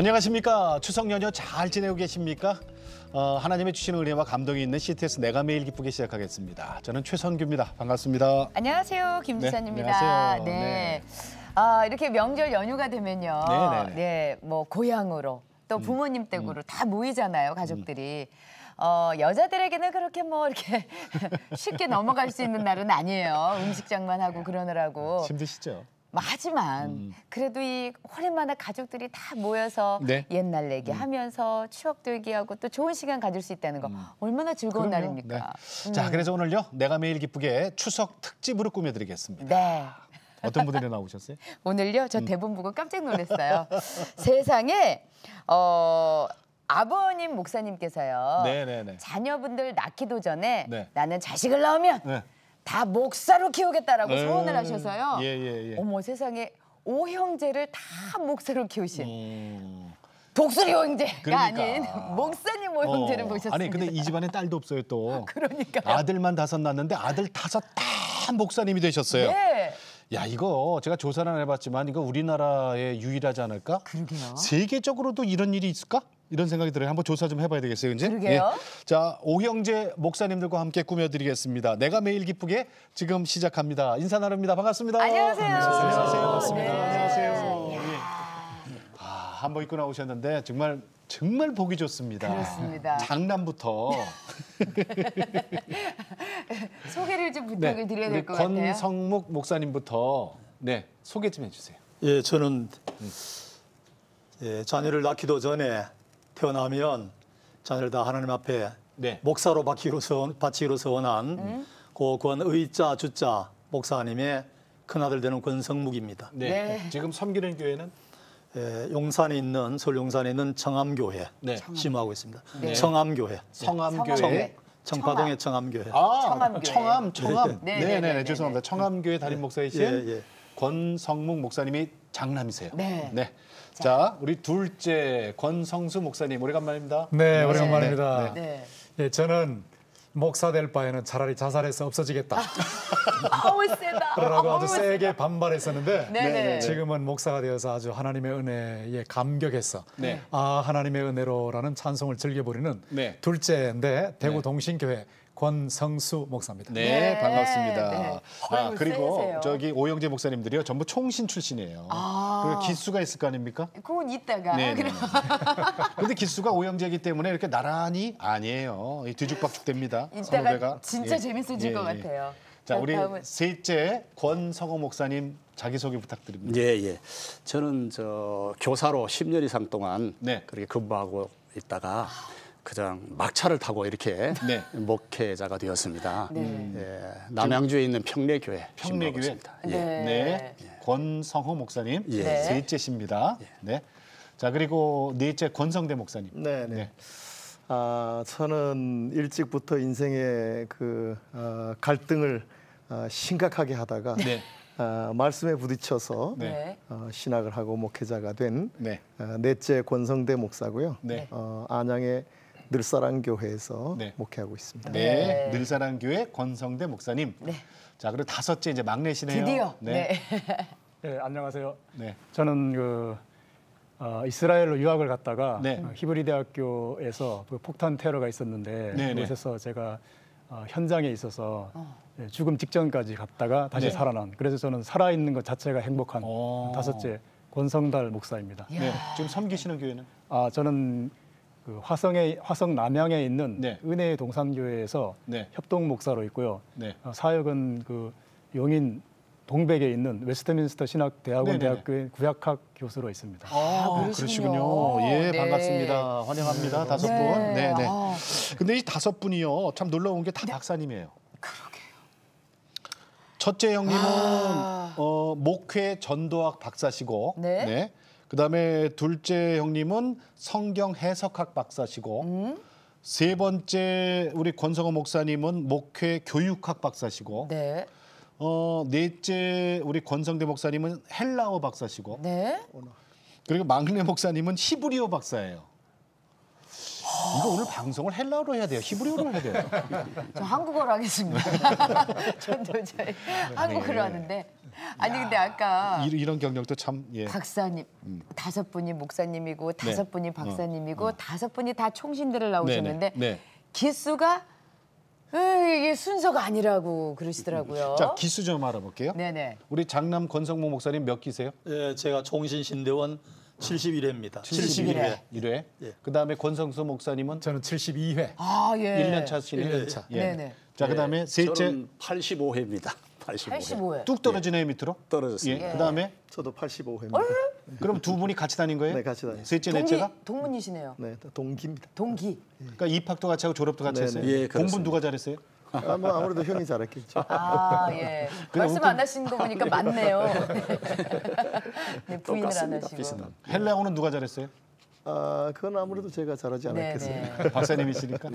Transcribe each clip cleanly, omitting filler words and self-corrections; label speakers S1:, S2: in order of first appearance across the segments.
S1: 안녕하십니까. 추석 연휴 잘 지내고 계십니까? 하나님의 주시는 은혜와 감동이 있는 CTS 내가 매일 기쁘게 시작하겠습니다. 저는 최선규입니다. 반갑습니다.
S2: 안녕하세요. 김지선입니다.
S1: 네, 안녕하세요.
S2: 네. 이렇게 명절 연휴가 되면요.
S1: 네네네.
S2: 네, 뭐 고향으로 또 부모님 댁으로 다 모이잖아요, 가족들이. 여자들에게는 그렇게 뭐 이렇게 쉽게 넘어갈 수 있는 날은 아니에요. 음식장만 하고 그러느라고.
S1: 힘드시죠?
S2: 하지만 그래도 이 오랜만에 가족들이 다 모여서
S1: 네.
S2: 옛날 얘기하면서 추억도 얘기하고 또 좋은 시간 가질 수 있다는 거 얼마나 즐거운
S1: 그럼요.
S2: 날입니까?
S1: 네. 자, 그래서 오늘요. 내가 매일 기쁘게 추석 특집으로 꾸며드리겠습니다.
S2: 네.
S1: 어떤 분들이 나오셨어요?
S2: 오늘요, 저 대본 보고 깜짝 놀랐어요. 세상에 아버님 목사님께서요.
S1: 네네네.
S2: 자녀분들 낳기도 전에
S1: 네.
S2: 나는 자식을 낳으면
S1: 네.
S2: 다 목사로 키우겠다라고 소원을 하셔서요.
S1: 예.
S2: 어머 세상에 5형제를 다 목사로 키우신
S1: 음.
S2: 독수리 형제가
S1: 그러니까.
S2: 아닌 목사님 5형제를 모셨습니다.
S1: 아니 근데 이 집안에 딸도 없어요 또.
S2: 그러니까요.
S1: 아들만 5 낳았는데 아들 5 다 목사님이 되셨어요.
S2: 네.
S1: 야, 이거 제가 조사는 안 해봤지만 이거 우리나라에 유일하지 않을까?
S2: 그러게요.
S1: 세계적으로도 이런 일이 있을까? 이런 생각이 들어요. 한번 조사 좀 해봐야 되겠어요, 이제.
S2: 그러게요.
S1: 자, 5형제 목사님들과 함께 꾸며드리겠습니다. 내가 매일 기쁘게 지금 시작합니다. 인사 나눕니다. 반갑습니다.
S2: 안녕하세요.
S1: 안녕하세요. 반갑습니다.
S2: 네.
S1: 안녕하세요. 예. 한복 입고 나오셨는데 정말 보기 좋습니다.
S2: 그렇습니다.
S1: 장남부터
S2: 소개를 좀 부탁을 드려야 될 것 같아요.
S1: 권성묵 목사님부터 소개 좀 해주세요.
S3: 예, 저는 자녀를 낳기도 전에 태어나면 자녀를 다 하나님 앞에 목사로 바치기로 서원한 고권의자 주자 목사님의 큰아들 되는 권성묵입니다.
S1: 네. 지금 섬기는 교회는
S3: 용산에 있는 서울 용산에 있는 청암교회 심호하고 있습니다.
S2: 네.
S3: 청암교회.
S1: 성암교회.
S3: 청파동의 청암교회.
S1: 청암.
S2: 네네네.
S1: 죄송합니다. 청암교회 담임 목사이신 권성묵 목사님이 장남이세요.
S2: 네.
S1: 자, 우리 둘째 권성수 목사님 오래간만입니다.
S4: 네, 오랜만입니다.
S2: 네.
S4: 예, 저는 목사 될 바에는 차라리 자살해서 없어지겠다.
S2: 아우 세다.
S4: 그러고 아주 세게 반발했었는데
S2: 네네.
S4: 지금은 목사가 되어서 아주 하나님의 은혜에 감격해서
S1: 네.
S4: 하나님의 은혜로라는 찬송을 즐겨부리는
S1: 네.
S4: 둘째인데 대구 동신교회 권성수 목사입니다.
S1: 네,
S2: 네.
S1: 반갑습니다.
S2: 네.
S1: 그리고
S2: 세세요.
S1: 저기 오형제 목사님들이요 전부 총신 출신이에요. 그리고 기수가 있을 거 아닙니까?
S2: 그건 이따가.
S1: 네.
S2: 그럼.
S1: 근데 기수가 오형제이기 때문에 이렇게 나란히 아니에요. 뒤죽박죽 됩니다.
S2: 이따가
S1: 선후배가.
S2: 진짜 재밌어질 것
S1: 예.
S2: 같아요.
S1: 자, 우리
S2: 다음은
S1: 셋째 권성호 목사님 자기소개 부탁드립니다.
S5: 예. 저는 교사로 10년 이상 동안
S1: 네.
S5: 그렇게 근무하고 있다가 그냥 막차를 타고 이렇게 목회자가 되었습니다. 남양주에 있는 평내교회
S1: 평내교회.
S5: 있습니다.
S1: 네. 권성호 목사님
S5: 예.
S1: 셋째십니다. 네. 자, 그리고 넷째 권성대 목사님.
S6: 네. 저는 일찍부터 인생의 갈등을 심각하게 하다가 말씀에 부딪혀서 신학을 하고 목회자가 된 넷째 권성대 목사고요. 안양의 늘사랑교회에서 목회하고 있습니다.
S1: 네. 늘사랑교회 권성대 목사님. 자, 그리고 다섯째 이제 막내시네요.
S2: 드디어.
S4: 네, 안녕하세요.
S1: 네.
S4: 저는 이스라엘로 유학을 갔다가
S1: 네.
S4: 히브리 대학교에서 폭탄 테러가 있었는데 그곳에서 제가 현장에 있어서 죽음 직전까지 갔다가 다시 살아난. 그래서 저는 살아있는 것 자체가 행복한 다섯째 권성달 목사입니다.
S1: 네. 지금 섬기시는 교회는?
S4: 저는 화성 남양에 있는 은혜의 동산교회에서 협동 목사로 있고요. 사역은 용인 동백에 있는 웨스트민스터 신학대학원 대학교의 구약학 교수로 있습니다.
S1: 그러시군요. 예, 반갑습니다. 환영합니다. 다섯 분. 네. 근데 이 다섯 분이요, 참 놀라운 게 다 박사님이에요.
S2: 그러게요.
S1: 첫째 형님은 목회 전도학 박사시고, 그다음에 둘째 형님은 성경 해석학 박사시고, 세 번째 우리 권성호 목사님은 목회 교육학 박사시고, 넷째 우리 권성대 목사님은 헬라어 박사시고, 그리고 막내 목사님은 히브리어 박사예요. 이거 오늘 방송을 헬라어로 해야 돼요? 히브리어로 해야 돼요?
S2: 저 한국어로 하겠습니다. 저도 한국어로 하는데 아니 근데 아까
S1: 이런 경력도 참 예.
S2: 박사님 5분이 목사님이고 5분이 박사님이고 5분이 다 총신들을 나오셨는데 기수가 이게 순서가 아니라고 그러시더라고요.
S1: 자, 기수 좀 알아볼게요.
S2: 네네.
S1: 우리 장남 권성모 목사님 몇 기세요?
S3: 예, 제가 총신신대원 71회입니다.
S1: 71회. 1회.
S3: 예.
S1: 그다음에 권성수 목사님은
S4: 저는 72회.
S2: 아, 예.
S1: 1년 차시네요.
S3: 1년 차.
S1: 예.
S2: 네네.
S1: 자, 그다음에 셋째
S5: 저는 85회입니다.
S2: 85회.
S1: 뚝 떨어지네요, 밑으로.
S5: 떨어졌습니다.
S1: 예. 그다음에
S6: 저도 85회입니다.
S1: 그럼 두 분이 같이 다닌 거예요?
S6: 네, 같이 다녔어요.
S1: 셋째, 넷째가?
S2: 동문이시네요.
S6: 네, 동기입니다.
S2: 동기.
S1: 그러니까 입학도 같이 하고 졸업도 같이
S6: 네네.
S1: 했어요.
S5: 예,
S1: 공부는
S5: 그렇습니다.
S1: 누가 잘했어요?
S6: 뭐 아무래도 형이 잘했겠죠.
S2: 아, 예. 말씀 안 하신 거 보니까 맞네요. 네, 부인을 안
S5: 똑같습니다.
S2: 하시고.
S5: 비슷한.
S1: 헬라어는 누가 잘했어요?
S6: 그건 아무래도 제가 잘하지 않았겠어요.
S2: 네네.
S1: 박사님이시니까.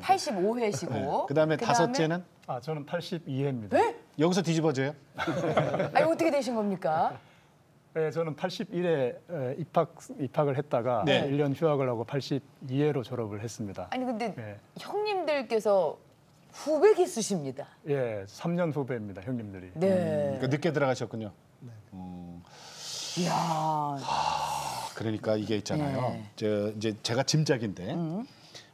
S2: 85회시고.
S1: 그다음에 다섯째는
S4: 아, 저는 82회입니다.
S2: 네?
S1: 여기서 뒤집어져요.
S2: 아니 어떻게 되신 겁니까?
S4: 네, 저는 81회 입학을 했다가
S1: 네.
S4: 1년 휴학을 하고 82회로 졸업을 했습니다.
S2: 아니 근데
S4: 네.
S2: 형님들께서 후배 기수십니다.
S4: 예, 3년 후배입니다, 형님들이.
S2: 네.
S1: 그러니까 늦게 들어가셨군요.
S2: 이야.
S1: 그러니까 이게 있잖아요.
S2: 네.
S1: 이제 제가 짐작인데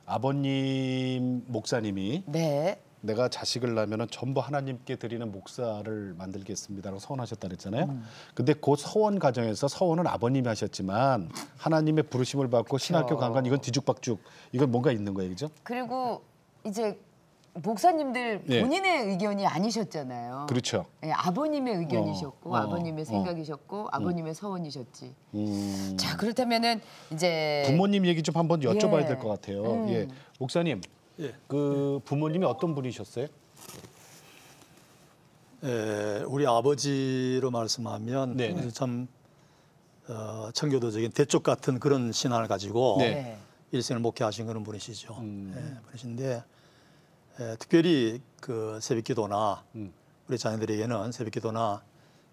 S1: 아버님 목사님이
S2: 네.
S1: 내가 자식을 낳으면 전부 하나님께 드리는 목사를 만들겠습니다라고 서원하셨다 그랬잖아요. 근데 그 서원 과정에서 서원은 아버님이 하셨지만 하나님의 부르심을 받고 신학교 간 건 이건 뒤죽박죽 이건 뭔가 있는 거예요, 그죠?
S2: 그리고 이제 목사님들
S1: 네.
S2: 본인의 의견이 아니셨잖아요.
S1: 그렇죠.
S2: 예, 아버님의 의견이셨고
S1: 어,
S2: 아버님의 생각이셨고 아버님의 서원이셨지.
S1: 음,
S2: 자 그렇다면은 이제
S1: 부모님 얘기 좀 한번 여쭤봐야
S2: 예.
S1: 될 것 같아요. 예, 목사님,
S3: 예.
S1: 그 부모님이 어떤 분이셨어요?
S3: 우리 아버지로 말씀하면
S1: 네.
S3: 참 청교도적인 대쪽 같은 그런 신앙을 가지고
S1: 네.
S3: 일생을 목회하신 그런 분이시죠. 분이신데 특별히 그 새벽기도나 우리 자녀들에게는 새벽기도나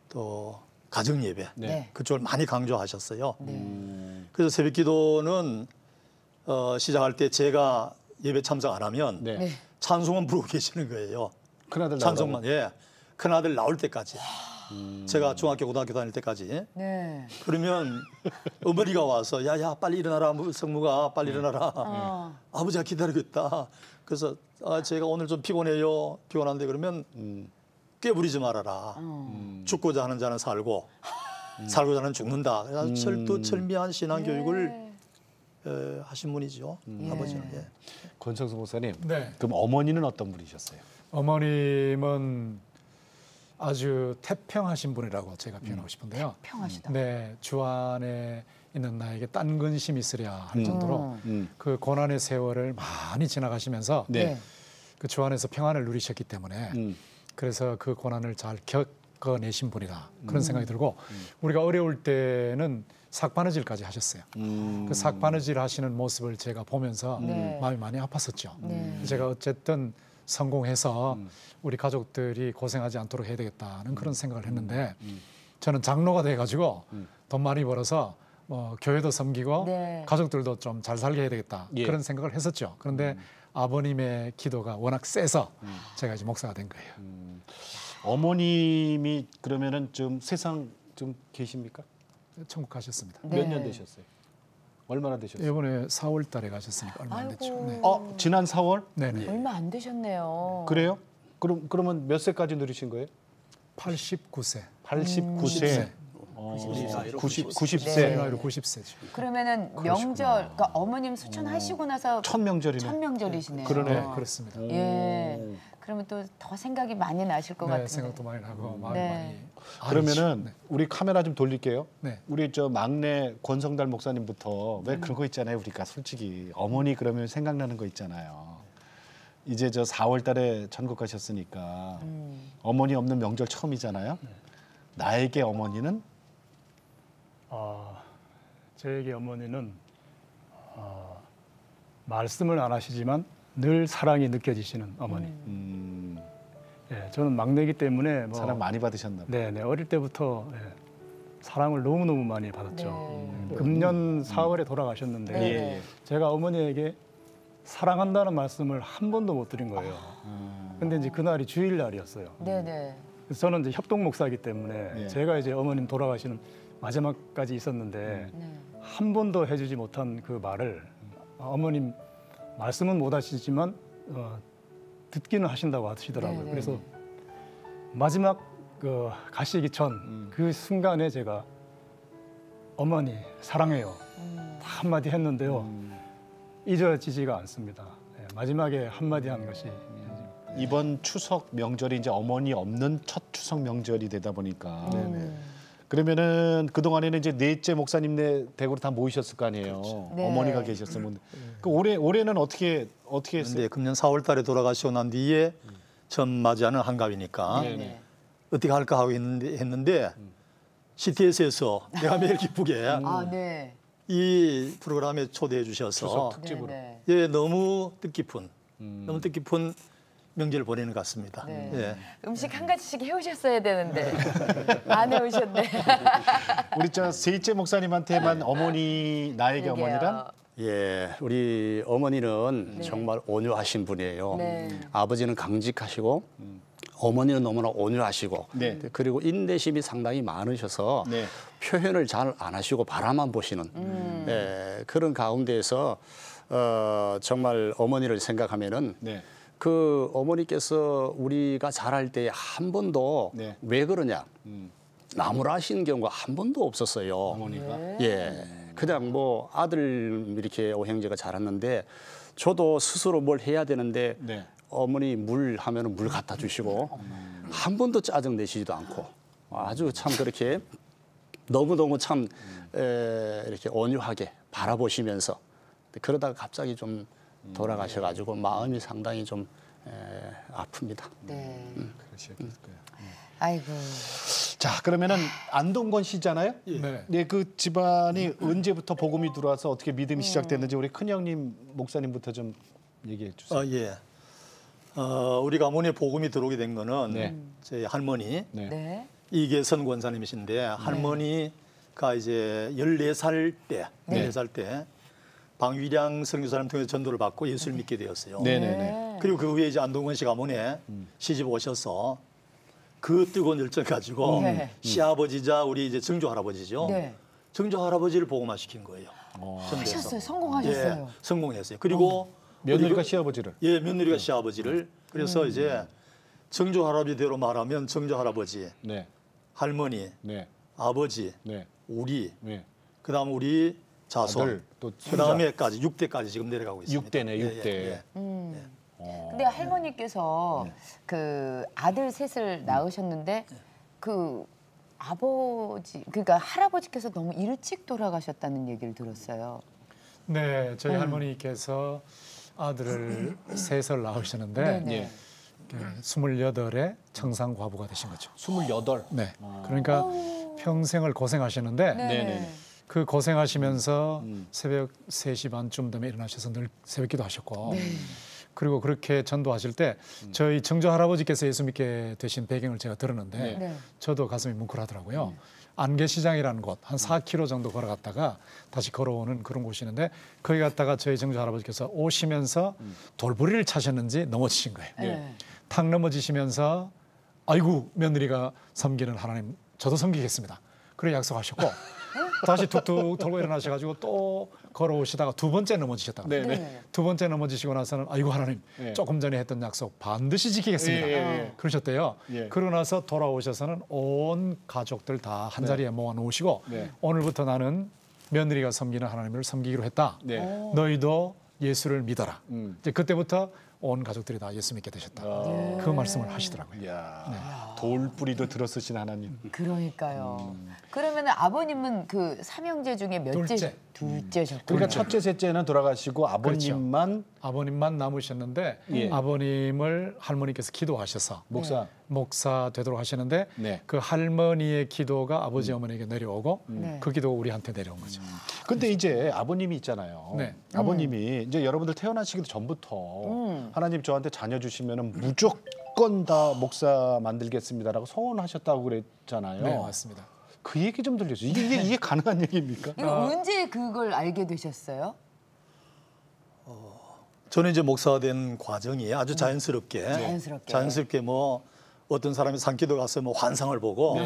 S3: 또 가정 예배
S2: 네.
S3: 그쪽을 많이 강조하셨어요. 그래서 새벽기도는 시작할 때 제가 예배 참석 안 하면
S1: 네.
S2: 네.
S3: 찬송만 부르고 계시는 거예요.
S1: 큰아들
S3: 찬송만 큰아들 나올 때까지 제가 중학교 고등학교 다닐 때까지
S2: 네.
S3: 그러면 어머니가 와서 야야 빨리 일어나라 성무가 빨리 일어나라 아버지가 기다리고 있다. 그래서 제가 오늘 좀 피곤한데 그러면 꾀부리지 말아라. 죽고자 하는 자는 살고 살고자 하는 죽는다. 그래서 철두철미한 신앙 교육을 하신 분이죠. 아버지는. 예.
S1: 권성수 목사님,
S4: 네.
S1: 그럼 어머니는 어떤 분이셨어요?
S4: 어머님은 아주 태평하신 분이라고 제가 표현하고 싶은데요.
S2: 평하시다.
S4: 네, 주 안에 있는 나에게 딴 근심이 있으랴 할 정도로 그 고난의 세월을 많이 지나가시면서
S1: 네.
S4: 그 주 안에서 평안을 누리셨기 때문에 그래서 그 고난을 잘 겪어내신 분이다 그런 생각이 들고 우리가 어려울 때는 삭바느질까지 하셨어요. 그 삭바느질 하시는 모습을 제가 보면서
S2: 네.
S4: 마음이 많이 아팠었죠.
S2: 네.
S4: 제가 어쨌든 성공해서 우리 가족들이 고생하지 않도록 해야 되겠다는 그런 생각을 했는데 저는 장로가 돼가지고 돈 많이 벌어서 교회도 섬기고
S2: 네.
S4: 가족들도 좀 잘 살게 해야 되겠다
S1: 예.
S4: 그런 생각을 했었죠. 그런데 아버님의 기도가 워낙 세서 제가 이제 목사가 된 거예요.
S1: 어머님이 그러면은 좀 세상 좀 계십니까?
S4: 천국 가셨습니다.
S2: 네.
S1: 몇 년 되셨어요? 얼마나 되셨어요?
S4: 이번에 4월 달에 가셨으니까 얼마 안 됐죠. 네.
S1: 지난 4월?
S4: 네네.
S2: 얼마 안 되셨네요.
S1: 그래요? 그러면 몇 세까지 누리신 거예요?
S4: 89세.
S1: 89세. 90세.
S2: 네.
S4: 나이로 90세죠.
S2: 그러면은 명절, 그러니까 어머님 수천하시고 나서
S1: 첫 명절이네.
S2: 첫 명절이시네요.
S1: 그러네.
S4: 그렇습니다.
S2: 예. 그러면 또 더 생각이 많이 나실 것
S4: 네,
S2: 같은데.
S4: 생각도 많이 나고 마음이
S2: 네.
S4: 많이.
S1: 그러면은 우리 카메라 좀 돌릴게요.
S4: 네.
S1: 우리 저 막내 권성달 목사님부터 왜 그런 거 있잖아요. 우리가 솔직히 어머니 그러면 생각나는 거 있잖아요. 이제 저 4월 달에 천국 가셨으니까 어머니 없는 명절 처음이잖아요. 나에게 어머니는
S4: 저에게 어머니는 말씀을 안 하시지만 늘 사랑이 느껴지시는 어머니. 예, 저는 막내이기 때문에
S1: 사랑 많이 받으셨나 봐요.
S4: 네, 어릴 때부터 사랑을 너무너무 많이 받았죠.
S2: 네.
S4: 금년 4월에 돌아가셨는데
S2: 네.
S4: 제가 어머니에게 사랑한다는 말씀을 한 번도 못 드린 거예요. 근데 이제 그날이 주일날이었어요.
S2: 네네.
S4: 그래서 저는 이제 협동 목사이기 때문에
S1: 예.
S4: 제가 이제 어머님 돌아가시는 마지막까지 있었는데 한 번도 해주지 못한 그 말을 어머님 말씀은 못 하시지만 듣기는 하신다고 하시더라고요.
S2: 네네.
S4: 그래서 마지막 그 가시기 전 그 순간에 제가 어머니 사랑해요 한마디 했는데요. 잊어지지가 않습니다. 예, 마지막에 한마디 한 것이
S1: 이번 추석 명절이 이제 어머니 없는 첫 추석 명절이 되다 보니까 그러면은 그 동안에는 이제 넷째 목사님네 댁으로 다 모이셨을 거 아니에요.
S2: 네.
S1: 어머니가 계셨으면 그 올해는 어떻게 했어요?
S3: 근데 금년 4월달에 돌아가시고 난 뒤에 처음 맞이하는 한갑이니까
S2: 네.
S3: 어떻게 할까 하고 했는데 CTS에서 내가 매일 기쁘게
S2: 아, 네.
S3: 이 프로그램에 초대해 주셔서
S1: 특집으로.
S2: 네,
S3: 예, 너무 뜻깊은 명절을 보내는 것 같습니다.
S2: 네.
S3: 예.
S2: 음식 한 가지씩 해오셨어야 되는데 안 해오셨네.
S1: 우리 저 셋째 목사님한테만 어머니 나에게 어머니란
S5: 예, 우리 어머니는 정말 온유하신 분이에요.
S2: 네.
S5: 아버지는 강직하시고 어머니는 너무나 온유하시고
S1: 네.
S5: 그리고 인내심이 상당히 많으셔서
S1: 네.
S5: 표현을 잘 안 하시고 바라만 보시는 예, 그런 가운데에서 정말 어머니를 생각하면은
S1: 네.
S5: 그 어머니께서 우리가 자랄 때 한 번도
S1: 네.
S5: 왜 그러냐 나무라 하시는 경우가 한 번도 없었어요.
S1: 어머니가
S5: 예, 그냥 뭐 아들 이렇게 오형제가 자랐는데 저도 스스로 뭘 해야 되는데
S1: 네.
S5: 어머니 물 하면은 물 갖다 주시고 한 번도 짜증 내시지도 않고 아주 참 그렇게 너무너무 참 이렇게 온유하게 바라보시면서 그러다가 갑자기 좀 돌아가셔가지고 마음이 상당히 좀 아픕니다.
S2: 네.
S1: 그러셨을 거예요.
S2: 아이고.
S1: 자, 그러면은 안동건 씨잖아요.
S4: 네.
S1: 네, 그 집안이 언제부터 복음이 들어와서 어떻게 믿음이 시작됐는지 우리 큰형님 목사님부터 좀 얘기해 주세요.
S3: 예. 우리 가문에 복음이 들어오게 된 거는
S1: 네.
S3: 저희 할머니
S1: 네.
S2: 네.
S3: 이계선 권사님이신데 할머니가 이제 14살 때,
S1: 네.
S3: 14살 때 방위량 선교사님 통해서 전도를 받고 예수를 믿게 되었어요.
S1: 네네네.
S3: 그리고 그 후에 이제 안동건 씨 가문에 시집 오셔서 그 뜨거운 열정 가지고
S2: 네.
S3: 시아버지자 우리 이제 증조 할아버지죠.
S2: 네.
S3: 증조 할아버지를 복음화시킨 거예요. 전도해서.
S2: 하셨어요. 성공하셨어요.
S3: 예, 성공했어요. 그리고
S1: 며느리가
S3: 우리
S1: 시아버지를.
S3: 예, 며느리가 시아버지를 그래서 이제 증조 할아버지대로 말하면 증조 할아버지,
S1: 네.
S3: 할머니,
S1: 네.
S3: 아버지,
S1: 네.
S3: 우리,
S1: 네.
S3: 그다음 우리 자손,
S1: 아들, 또
S3: 그다음에까지 6대까지 지금 내려가고 있습니다.
S1: 6대네, 6대.
S2: 근데 할머니께서 그 아들 셋을 낳으셨는데 그 아버지 그러니까 할아버지께서 너무 일찍 돌아가셨다는 얘기를 들었어요.
S7: 네, 저희 할머니께서 아들을 셋을 낳으셨는데
S2: 네네.
S7: 28에 청산 과부가 되신 거죠.
S1: 28.
S7: 네, 그러니까 평생을 고생하시는데
S2: 네.
S7: 그 고생하시면서 새벽 3시 반쯤 되면 일어나셔서 늘 새벽기도 하셨고 그리고 그렇게 전도하실 때 저희 증조 할아버지께서 예수 믿게 되신 배경을 제가 들었는데
S2: 네.
S7: 저도 가슴이 뭉클하더라고요. 안개시장이라는 곳 한 4km 정도 걸어갔다가 다시 걸어오는 그런 곳이 있는데 거기 갔다가 저희 증조 할아버지께서 오시면서 돌부리를 차셨는지 넘어지신 거예요.
S2: 네.
S7: 탁 넘어지시면서 아이고 며느리가 섬기는 하나님 저도 섬기겠습니다. 그래 약속하셨고 다시 툭툭 돌고 일어나셔가지고 또 걸어오시다가 두 번째 넘어지셨다가
S1: 네네.
S7: 두 번째 넘어지시고 나서는 아이고 하나님
S1: 네.
S7: 조금 전에 했던 약속 반드시 지키겠습니다.
S1: 예.
S7: 그러셨대요.
S1: 예.
S7: 그러고 나서 돌아오셔서는 온 가족들 다 한 자리에 모아놓으시고
S1: 네.
S7: 오늘부터 나는 며느리가 섬기는 하나님을 섬기기로 했다.
S1: 네.
S7: 너희도 예수를 믿어라.
S1: 음.
S7: 이제 그때부터 온 가족들이 다 예수 믿게 되셨다. 그 말씀을 하시더라고요.
S1: 이야, 돌뿌리도 들었으신 하나님.
S2: 그러니까요. 그러면 아버님은 그 삼형제 중에 몇째?
S7: 둘째.
S2: 둘째셨고.
S1: 그러니까 첫째, 셋째는 돌아가시고 아버님만
S7: 아버님만 남으셨는데
S1: 예.
S7: 아버님을 할머니께서 기도하셔서 목사 되도록 하시는데
S1: 네.
S7: 그 할머니의 기도가 아버지 어머니에게 내려오고
S2: 네.
S7: 그 기도가 우리한테 내려온 거죠.
S1: 근데 이제 아버님이 있잖아요.
S7: 네.
S1: 아버님이 이제 여러분들 태어나시기도 전부터 하나님 저한테 자녀 주시면은 무조건 다 목사 만들겠습니다라고 소원하셨다고 그랬잖아요.
S7: 네, 맞습니다.
S1: 그 얘기 좀 들려주세요. 이게 가능한 얘기입니까?
S2: 이거 언제 그걸 알게 되셨어요?
S3: 저는 이제 목사가 된 과정이 아주 자연스럽게
S2: 자연스럽게.
S3: 뭐 어떤 사람이 산기도 가서 뭐 환상을 보고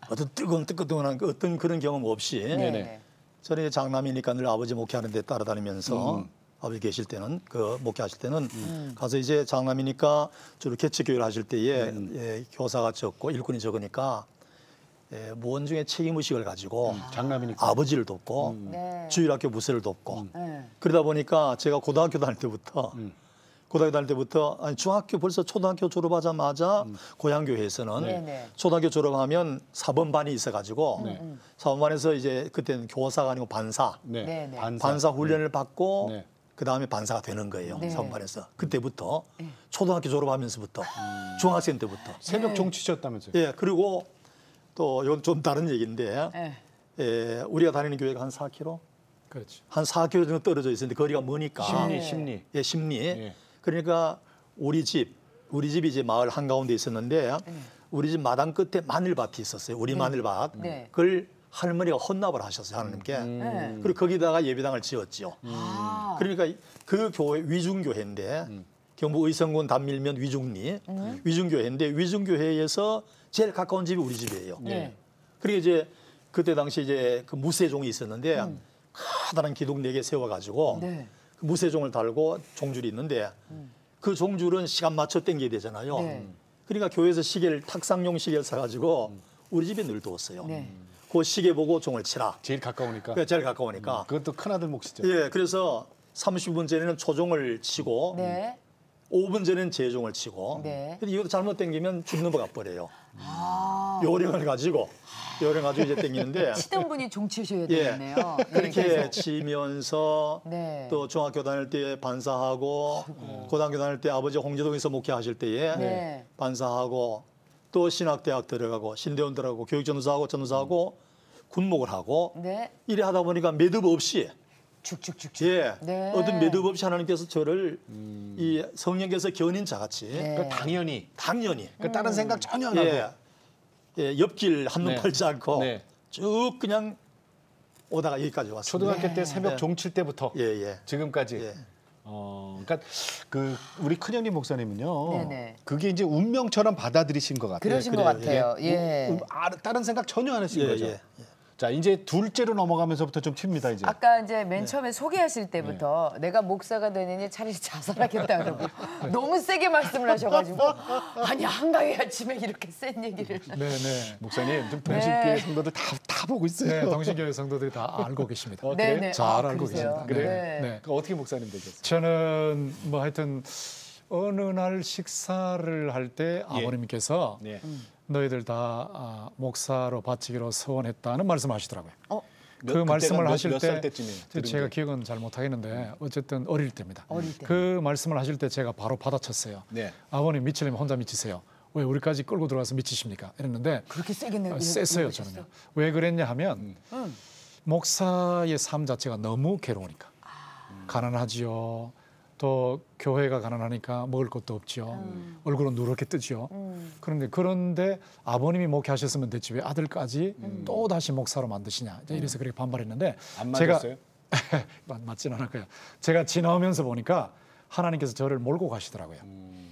S3: 어떤 뜨끈뜨끈한 어떤 그런 경험 없이
S2: 네네.
S3: 저는 장남이니까 늘 아버지 목회하는 데 따라다니면서 아버지 계실 때는 그 목회하실 때는 가서 이제 장남이니까 주로 개척교회를 하실 때에 예, 교사가 적고 일꾼이 적으니까 예, 무언 중에 책임의식을 가지고
S1: 장남이니까.
S3: 아버지를 돕고
S2: 네.
S3: 주일학교 부서를 돕고
S2: 네.
S3: 그러다 보니까 제가 고등학교 다닐 때부터 아니 중학교 벌써 초등학교 졸업하자마자 고향교회에서는
S2: 네네.
S3: 초등학교 졸업하면 사범반이 있어가지고 사범반에서 이제 그때는 교사가 아니고 반사
S1: 네.
S2: 네네.
S3: 반사 훈련을 받고
S1: 네.
S3: 그 다음에 반사가 되는 거예요.
S2: 네.
S3: 사범반에서 그때부터 초등학교 졸업하면서부터 중학생 때부터
S1: 새벽 종치셨다면서요?
S3: 예 그리고 또 이건 좀 다른 얘기인데
S2: 네.
S3: 예, 우리가 다니는 교회가 한 4km
S7: 그렇죠.
S3: 한 4km 정도 떨어져 있었는데 거리가 머니까
S1: 심리.
S3: 예, 심리.
S1: 예.
S3: 그러니까 우리 집이 이제 마을 한가운데 있었는데 우리 집 마당 끝에 마늘밭이 있었어요. 우리 마늘밭.
S2: 네.
S3: 그걸 할머니가 헌납을 하셨어요. 하나님께.
S2: 네.
S3: 그리고 거기다가 예배당을 지었죠.
S2: 아.
S3: 그러니까 그 교회 위중교회인데 경북 의성군 단밀면 위중리 위중교회인데 위중교회에서 제일 가까운 집이 우리 집이에요.
S2: 네.
S3: 그리고 이제 그때 당시 이제 그 무쇠종이 있었는데 커다란 기둥 4개 세워가지고
S2: 네.
S3: 그 무쇠종을 달고 종줄이 있는데 그 종줄은 시간 맞춰 당겨야 되잖아요.
S2: 네.
S3: 그러니까 교회에서 시계를 탁상용 시계를 사가지고 우리 집에 늘 두었어요.
S2: 네.
S3: 그 시계 보고 종을 치라.
S1: 제일 가까우니까.
S3: 그게 제일 가까우니까.
S1: 그것도 큰아들 몫이죠.
S3: 예, 그래서 30분 전에는 초종을 치고
S2: 네.
S3: 5분 전에는 제종을 치고
S2: 네.
S3: 근데 이것도 잘못 당기면 줄 넘어가 버려요.
S2: 아.
S3: 요령을 가지고 이제 당기는데
S2: 치던 분이 종치셔야
S3: 예.
S2: 되겠네요. 예,
S3: 그렇게
S2: 계속.
S3: 치면서
S2: 네.
S3: 또 중학교 다닐 때 반사하고 고등학교 다닐 때 아버지 홍제동에서 목회하실 때에
S2: 네.
S3: 반사하고 또 신학대학 들어가고 신대원 들어가고 교육전도사하고 전도사하고 군목을 하고
S2: 네.
S3: 이래 하다 보니까 매듭 없이
S2: 축축축축.
S3: 예
S2: 네.
S3: 어떤 매듭 없이 하나님께서 저를 이 성령께서 견인자같이
S2: 네.
S1: 그러니까 당연히.
S3: 당연히
S1: 그 다른 생각 전혀 안 하고.
S3: 예, 옆길 한눈
S1: 네.
S3: 팔지 않고
S1: 네.
S3: 쭉 그냥 오다가 여기까지 왔습니다.
S1: 초등학교 때 새벽
S3: 네.
S1: 종칠 때부터
S3: 예, 예.
S1: 지금까지.
S3: 예.
S1: 그러니까 그 우리 큰형님 목사님은요.
S2: 네네.
S1: 그게 이제 운명처럼 받아들이신 것 같아요.
S2: 그러신 것
S3: 그래요.
S2: 같아요. 예.
S1: 다른 생각 전혀 안 하신
S3: 예,
S1: 거죠.
S3: 예.
S1: 자, 이제 둘째로 넘어가면서부터 좀 튑니다 이제.
S2: 아까 이제 맨 처음에 소개하실 때부터 내가 목사가 되느니 차라리 자살하겠다 그러고 너무 세게 말씀을 하셔가지고 아니 한가위 아침에 이렇게 센 얘기를.
S7: 네네.
S1: 목사님 좀 동식교회 성도들 다 보고 있어요.
S7: 네, 동신교회 성도들이 다 알고 계십니다.
S1: 그래요?
S2: 네네.
S7: 잘 알고
S2: 그러세요?
S7: 계십니다.
S1: 그래요?
S2: 네.
S7: 네.
S1: 그 어떻게 목사님 되셨어요?
S7: 저는 뭐 하여튼 어느 날 식사를 할 때 아버님께서
S1: 네.
S7: 너희들 다 목사로 바치기로 서원했다는 말씀하시더라고요. 그
S1: 그때가
S7: 말씀을 하실
S1: 몇 살
S7: 때
S1: 때쯤이에요? 들은
S7: 제가
S1: 게?
S7: 기억은 잘 못하겠는데 어쨌든 어릴 때입니다.
S2: 어릴 때.
S7: 그 말씀을 하실 때 제가 바로 받아쳤어요.
S1: 네.
S7: 아버님 미치려면 혼자 미치세요. 왜 우리까지 끌고 들어가서 미치십니까? 이랬는데
S2: 그렇게 세게 내고
S7: 셌어요 저는요. 왜 그랬냐 하면 목사의 삶 자체가 너무 괴로우니까 가난하지요. 또 교회가 가난하니까 먹을 것도 없지요. 얼굴은 누렇게 뜨지요. 그런데 아버님이 목회하셨으면 됐지 왜 아들까지 또 다시 목사로 만드시냐. 이래서 그렇게 반발했는데
S1: 안
S7: 제가
S1: 맞았어요?
S7: 맞진 않았고요. 제가 지나오면서 보니까 하나님께서 저를 몰고 가시더라고요.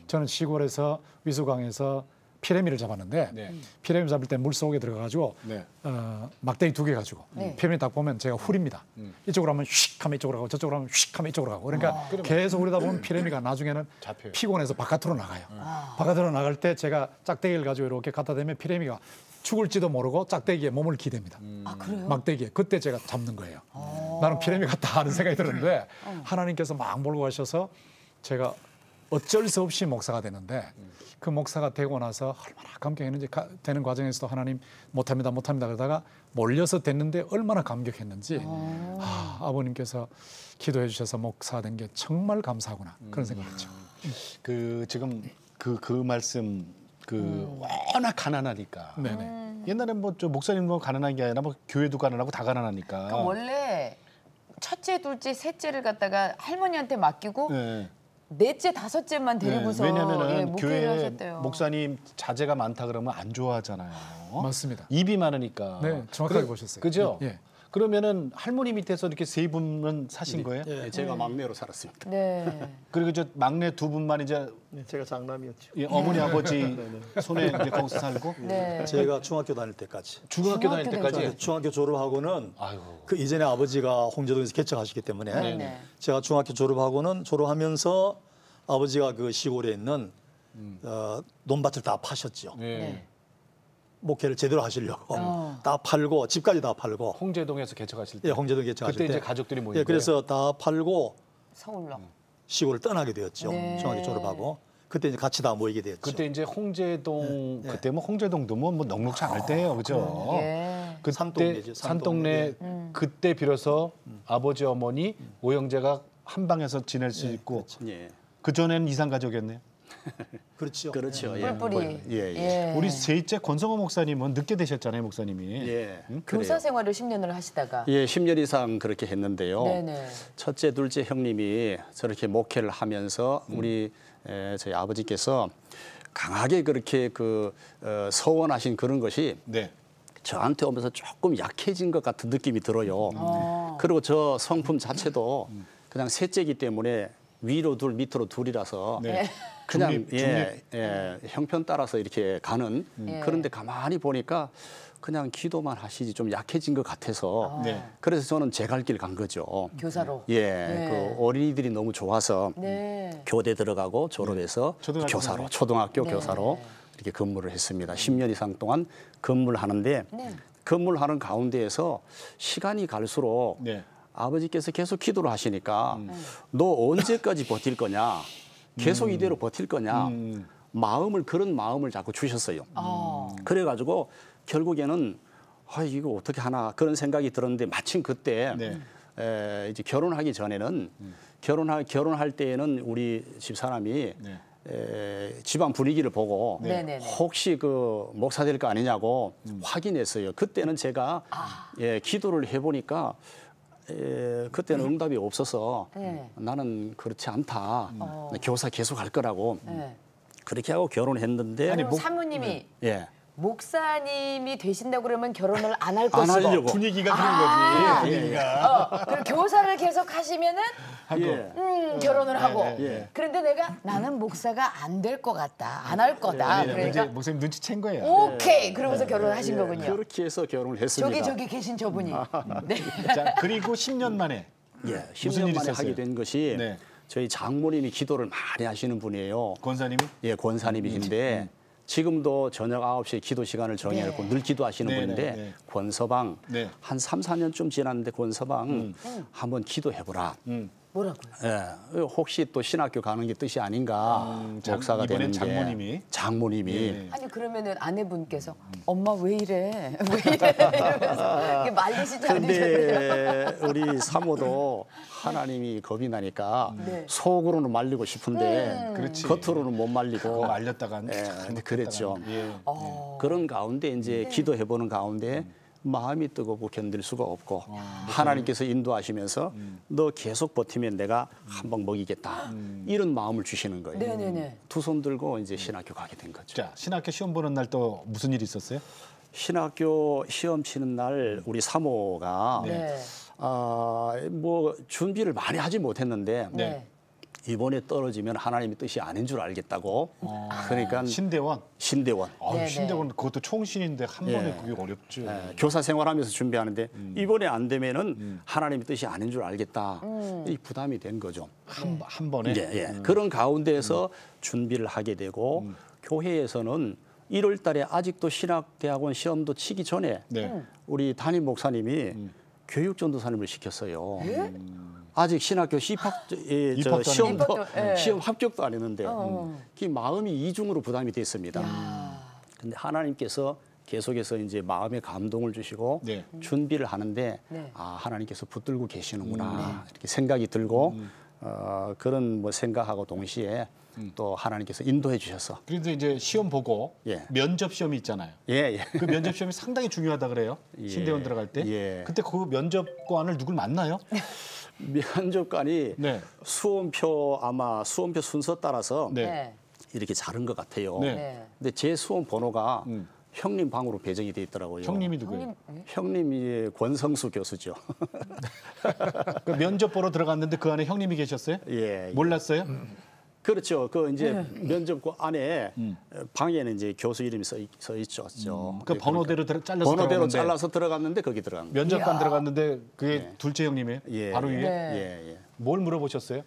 S7: 저는 시골에서 위수강에서 피레미를 잡았는데
S1: 네.
S7: 피레미 잡을 때 물속에 들어가가지고
S1: 네.
S7: 막대기 2개 가지고
S2: 네.
S7: 피레미 딱 보면 제가 훌입니다. 이쪽으로 하면 휙 하면 이쪽으로 가고 저쪽으로 하면 휙 하면 이쪽으로 가고 그러니까 계속 훌리다 보면 피레미가 나중에는
S1: 잡혀요.
S7: 피곤해서 바깥으로 나가요. 바깥으로 나갈 때 제가 짝대기를 가지고 이렇게 갖다 대면 피레미가 죽을지도 모르고 짝대기에 몸을 기댑니다.
S2: 아 그래요?
S7: 막대기에 그때 제가 잡는 거예요. 나는 피레미 같다 하는 생각이 들었는데 하나님께서 막 몰고 가셔서 제가 어쩔 수 없이 목사가 되는데 그 목사가 되고 나서 얼마나 감격했는지 되는 과정에서도 하나님 못합니다 그러다가 몰려서 됐는데 얼마나 감격했는지 아버님께서 기도해 주셔서 목사 된 게 정말 감사하구나 그런 생각했죠.
S1: 그 지금 그 말씀 워낙 가난하니까.
S7: 네네.
S1: 옛날에 뭐 저 목사님 뭐 가난한 게 아니라 뭐 교회도 가난하고 다 가난하니까.
S2: 그러니까 원래 첫째, 둘째, 셋째를 갖다가 할머니한테 맡기고
S1: 네.
S2: 넷째, 다섯째만 데리고서
S1: 왜냐면은
S2: 목회를
S1: 교회
S2: 하셨대요.
S1: 목사님 자제가 많다 그러면 안 좋아하잖아요.
S7: 맞습니다.
S1: 입이 많으니까.
S7: 네, 정확하게 보셨어요.
S1: 그죠?
S7: 예.
S1: 그러면은 할머니 밑에서 이렇게 세 분은 사신 거예요?
S5: 예, 제가 막내로 살았습니다.
S2: 네.
S1: 그리고 저 막내 두 분만 이제
S6: 네, 제가 장남이었죠.
S1: 어머니 아버지 손에 이제 거기서 살고
S2: 네.
S3: 제가 중학교 다닐 때까지.
S1: 중학교 다닐
S2: 중학교
S1: 때까지.
S3: 중학교 졸업하고는
S1: 아이고.
S3: 그 이전에 아버지가 홍제동에서 개척하시기 때문에
S2: 네네.
S3: 제가 중학교 졸업하면서 아버지가 그 시골에 있는 논밭을 다 파셨죠.
S1: 네.
S2: 네.
S3: 목회를 제대로 하시려고 다 팔고 집까지 다 팔고
S1: 홍제동에서 개척하실 때.
S3: 예, 홍제동 개척하실
S1: 그때
S3: 때
S1: 이제 가족들이 모인
S3: 예, 그래서 다 팔고
S2: 서울로.
S3: 시골을 떠나게 되었죠.
S2: 네.
S3: 중학교 졸업하고 그때 이제 같이 다 모이게 되었죠.
S1: 그때 이제 홍제동
S3: 네.
S1: 그때 뭐 홍제동도 뭐 넉넉치 않을 때예요, 그죠?
S2: 예.
S1: 그때
S3: 산동네죠,
S1: 산동네 그때 비로소 아버지 어머니 오형제가 한 방에서 지낼 수 있고
S5: 예.
S1: 그 전에는 이산 가족이었네요.
S3: 그렇죠.
S5: 그렇죠. 예.
S2: 뿔뿔이.
S5: 예, 예.
S1: 우리 셋째 권성호 목사님은 늦게 되셨잖아요, 목사님이.
S5: 예.
S2: 교사 생활을 10년을 하시다가.
S5: 예, 10년 이상 그렇게 했는데요.
S2: 네네.
S5: 첫째, 둘째 형님이 저렇게 목회를 하면서 우리 저희 아버지께서 강하게 그렇게 서원하신 그런 것이
S1: 네.
S5: 저한테 오면서 조금 약해진 것 같은 느낌이 들어요. 그리고 저 성품 자체도 그냥 셋째이기 때문에 위로 둘, 밑으로 둘이라서
S1: 네.
S5: 그냥
S1: 중립.
S5: 형편 따라서 이렇게 가는
S2: 예.
S5: 그런데 가만히 보니까 그냥 기도만 하시지 좀 약해진 것 같아서
S1: 네.
S5: 그래서 저는 제 갈 길 간 거죠.
S2: 교사로.
S5: 예,
S2: 네.
S5: 그 어린이들이 너무 좋아서
S2: 네.
S5: 교대 들어가고 졸업해서
S1: 초등학교
S5: 교사로
S1: 다니고.
S5: 초등학교
S2: 네.
S5: 교사로 이렇게 근무를 했습니다. 10년 이상 동안 근무를 하는데
S2: 네.
S5: 근무를 하는 가운데에서 시간이 갈수록
S1: 네.
S5: 아버지께서 계속 기도를 하시니까 너 언제까지 버틸 거냐? 계속 이대로 버틸 거냐? 그런 마음을 자꾸 주셨어요. 그래가지고 결국에는 이거 어떻게 하나 그런 생각이 들었는데 마침 그때
S1: 네.
S5: 이제 결혼하기 전에는 결혼할 때에는 우리 집 사람이
S1: 네.
S5: 집안 분위기를 보고
S2: 네. 네네네.
S5: 혹시 그 목사 될 거 아니냐고 확인했어요. 그때는 제가 기도를 해보니까 그때는 응답이 없어서
S2: 네.
S5: 나는 그렇지 않다. 교사 계속 할 거라고
S2: 네.
S5: 그렇게 하고 결혼했는데
S2: 그럼 사모님이
S5: 예.
S2: 목사님이 되신다고 그러면 결혼을 안 할
S5: 안
S2: 것이고.
S5: 하려고
S1: 분위기가 그런 거지. 분위기가.
S2: 그럼 교사를 계속 하시면은
S5: 예.
S2: 결혼을 하고.
S5: 예.
S2: 그런데 내가 나는 목사가 안 될 것 같다. 안 할 거다.
S1: 이제
S2: 그러니까
S1: 목사님 눈치챈 거예요.
S2: 오케이. 그러면서 결혼을 하신 거군요.
S5: 그렇게 해서 결혼을 했습니다.
S2: 저기 계신 저분이. 네.
S1: 자, 그리고 10년 만에
S5: 예,
S1: 무슨
S5: 10년
S1: 일이
S5: 만에
S1: 있었어요?
S5: 하게 된 것이
S1: 네.
S5: 저희 장모님이 기도를 많이 하시는 분이에요.
S1: 권사님이
S5: 예, 권사님이신데 지금도 저녁 9시에 기도 시간을 정해놓고
S2: 네.
S5: 늘 기도하시는
S1: 네,
S5: 분인데
S1: 네, 네.
S5: 권서방
S1: 네.
S5: 한 3, 4년쯤 지났는데 권서방 한번 기도해보라.
S2: 뭐라고요?
S5: 예, 혹시 또 신학교 가는 게 뜻이 아닌가 목사가
S1: 이번엔
S5: 되는 게
S1: 장모님이.
S5: 장모님이
S1: 예.
S2: 아니 그러면은 아내분께서 엄마 왜 이래? 왜 이래? 이러면서 이렇게 말리시지 않으셨나요?
S5: 근데 우리 사모도 하나님이 겁이 나니까
S2: 네.
S5: 속으로는 말리고 싶은데
S1: 그렇지.
S5: 겉으로는 못 말리고
S1: 그거 말렸다가
S5: 근데 그랬죠.
S1: 예.
S5: 그런 가운데 이제 기도해보는 가운데 마음이 뜨겁고 견딜 수가 없고 하나님께서 인도하시면서 너 계속 버티면 내가 한 방 먹이겠다 이런 마음을 주시는 거예요.
S2: 네네네.
S5: 두 손 들고 이제 신학교 가게 된 거죠.
S1: 자, 신학교 시험 보는 날 또 무슨 일이 있었어요?
S5: 신학교 시험 치는 날 우리 사모가
S2: 네.
S5: 뭐 준비를 많이 하지 못했는데
S2: 네.
S5: 이번에 떨어지면 하나님의 뜻이 아닌 줄 알겠다고. 그러니까
S1: 신대원.
S5: 신대원.
S2: 네네.
S1: 신대원 그것도 총신인데 한 번에 그게 어렵죠.
S5: 교사 생활하면서 준비하는데 이번에 안 되면은 하나님의 뜻이 아닌 줄 알겠다. 이 부담이 된 거죠.
S1: 한 번에.
S5: 예. 그런 가운데에서 준비를 하게 되고 교회에서는 1월 달에 아직도 신학대학원 시험도 치기 전에
S1: 네.
S5: 우리 담임 목사님이 교육전도사님을 시켰어요. 아직 신학교
S1: 입학도 안
S5: 시험도
S2: 입학도, 예.
S5: 시험 합격도 안 했는데 그 마음이 이중으로 부담이 됐습니다. 근데 하나님께서 계속해서 이제 마음의 감동을 주시고
S1: 네.
S5: 준비를 하는데
S2: 네.
S5: 하나님께서 붙들고 계시는구나 이렇게 생각이 들고 그런 뭐 생각하고 동시에 또 하나님께서 인도해 주셔서
S1: 그래도 이제 시험 보고
S5: 예.
S1: 면접 시험이 있잖아요.
S5: 예.
S1: 그 면접 시험이 상당히 중요하다 그래요.
S5: 예.
S1: 신대원 들어갈 때.
S5: 예.
S1: 그때 그 면접관을 누굴 만나요?
S5: 면접관이
S1: 네.
S5: 수험표 순서 따라서
S1: 네.
S2: 네.
S5: 이렇게 자른 것 같아요.
S1: 네.
S2: 네.
S5: 근데 제 수험 번호가 형님 방으로 배정이 돼 있더라고요.
S1: 형님이 누구예요?
S5: 형님이 권성수 교수죠.
S1: 그 면접 보러 들어갔는데 그 안에 형님이 계셨어요?
S5: 예.
S1: 몰랐어요?
S5: 그렇죠. 그 이제 면접관 안에 방에는 이제 교수 이름이 써 있죠.
S1: 그 번호대로 잘라서
S5: 번호대로
S1: 들어갔는데
S5: 잘라서 들어갔는데 거기 들어간 거예요.
S1: 면접관 들어갔는데 그게
S5: 네.
S1: 둘째 형님이에요?
S5: 예.
S1: 바로 위에?
S5: 예, 예.
S1: 뭘 물어보셨어요?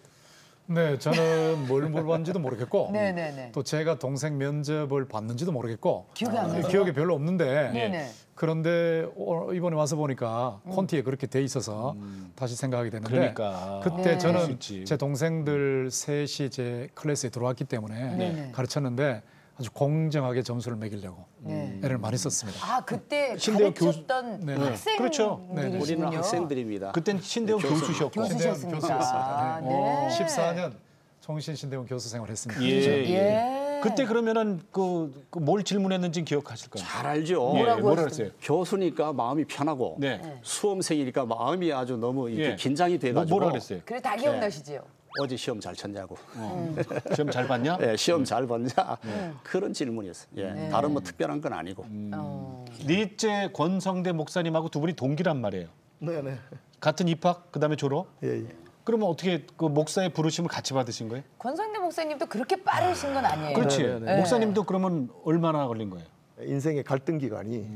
S7: 네, 저는 뭘 물어봤는지도 모르겠고
S2: 네네네.
S7: 또 제가 동생 면접을 봤는지도 모르겠고
S2: 기억이 안 나세요?
S7: 기억이 별로 없는데
S2: 네네.
S7: 그런데 이번에 와서 보니까 콘티에 그렇게 돼 있어서 다시 생각하게 되는데
S1: 그러니까.
S7: 그때
S2: 네.
S1: 그럴 수
S7: 저는
S1: 있지.
S7: 제 동생들 셋이 제 클래스에 들어왔기 때문에
S2: 네네.
S7: 가르쳤는데 아주 공정하게 점수를 매기려고
S2: 네.
S7: 애를 많이 썼습니다.
S2: 아 그때
S1: 신대영
S2: 가르쳤던
S7: 네.
S1: 그렇죠.
S2: 학생들이시군요.
S5: 우리는 학생들입니다.
S1: 그땐 신대원 교수셨고.
S2: 교수셨습니까?
S7: 교수였습니다.
S2: 네.
S7: 14년 총신신대원 교수 생활했습니다.
S2: 예.
S1: 그때 그러면은 뭘 질문했는지 기억하실 거예요.
S5: 잘 알죠.
S2: 뭐라고
S1: 뭐라
S2: 하셨어요?
S1: 그랬어요?
S5: 교수니까 마음이 편하고
S1: 네.
S5: 수험생이니까 마음이 아주 너무 이렇게
S1: 예.
S5: 긴장이 돼가지고
S1: 뭐라 그랬어요?
S2: 그래 다 기억나시지요?
S5: 어제 시험 잘 쳤냐고.
S1: 시험 잘 봤냐?
S5: 예, 시험 잘 봤냐? 그런 질문이었어요. 예, 다른 뭐 특별한 건 아니고.
S1: 넷째 권성대 목사님하고 두 분이 동기란 말이에요.
S6: 네네.
S1: 같은 입학 그다음에 졸업.
S6: 예, 예.
S1: 그러면 어떻게 그 목사의 부르심을 같이 받으신 거예요?
S2: 권성대 목사님도 그렇게 빠르신 건 아니에요.
S1: 그렇지.
S6: 네.
S1: 목사님도 그러면 얼마나 걸린 거예요?
S6: 인생의 갈등 기간이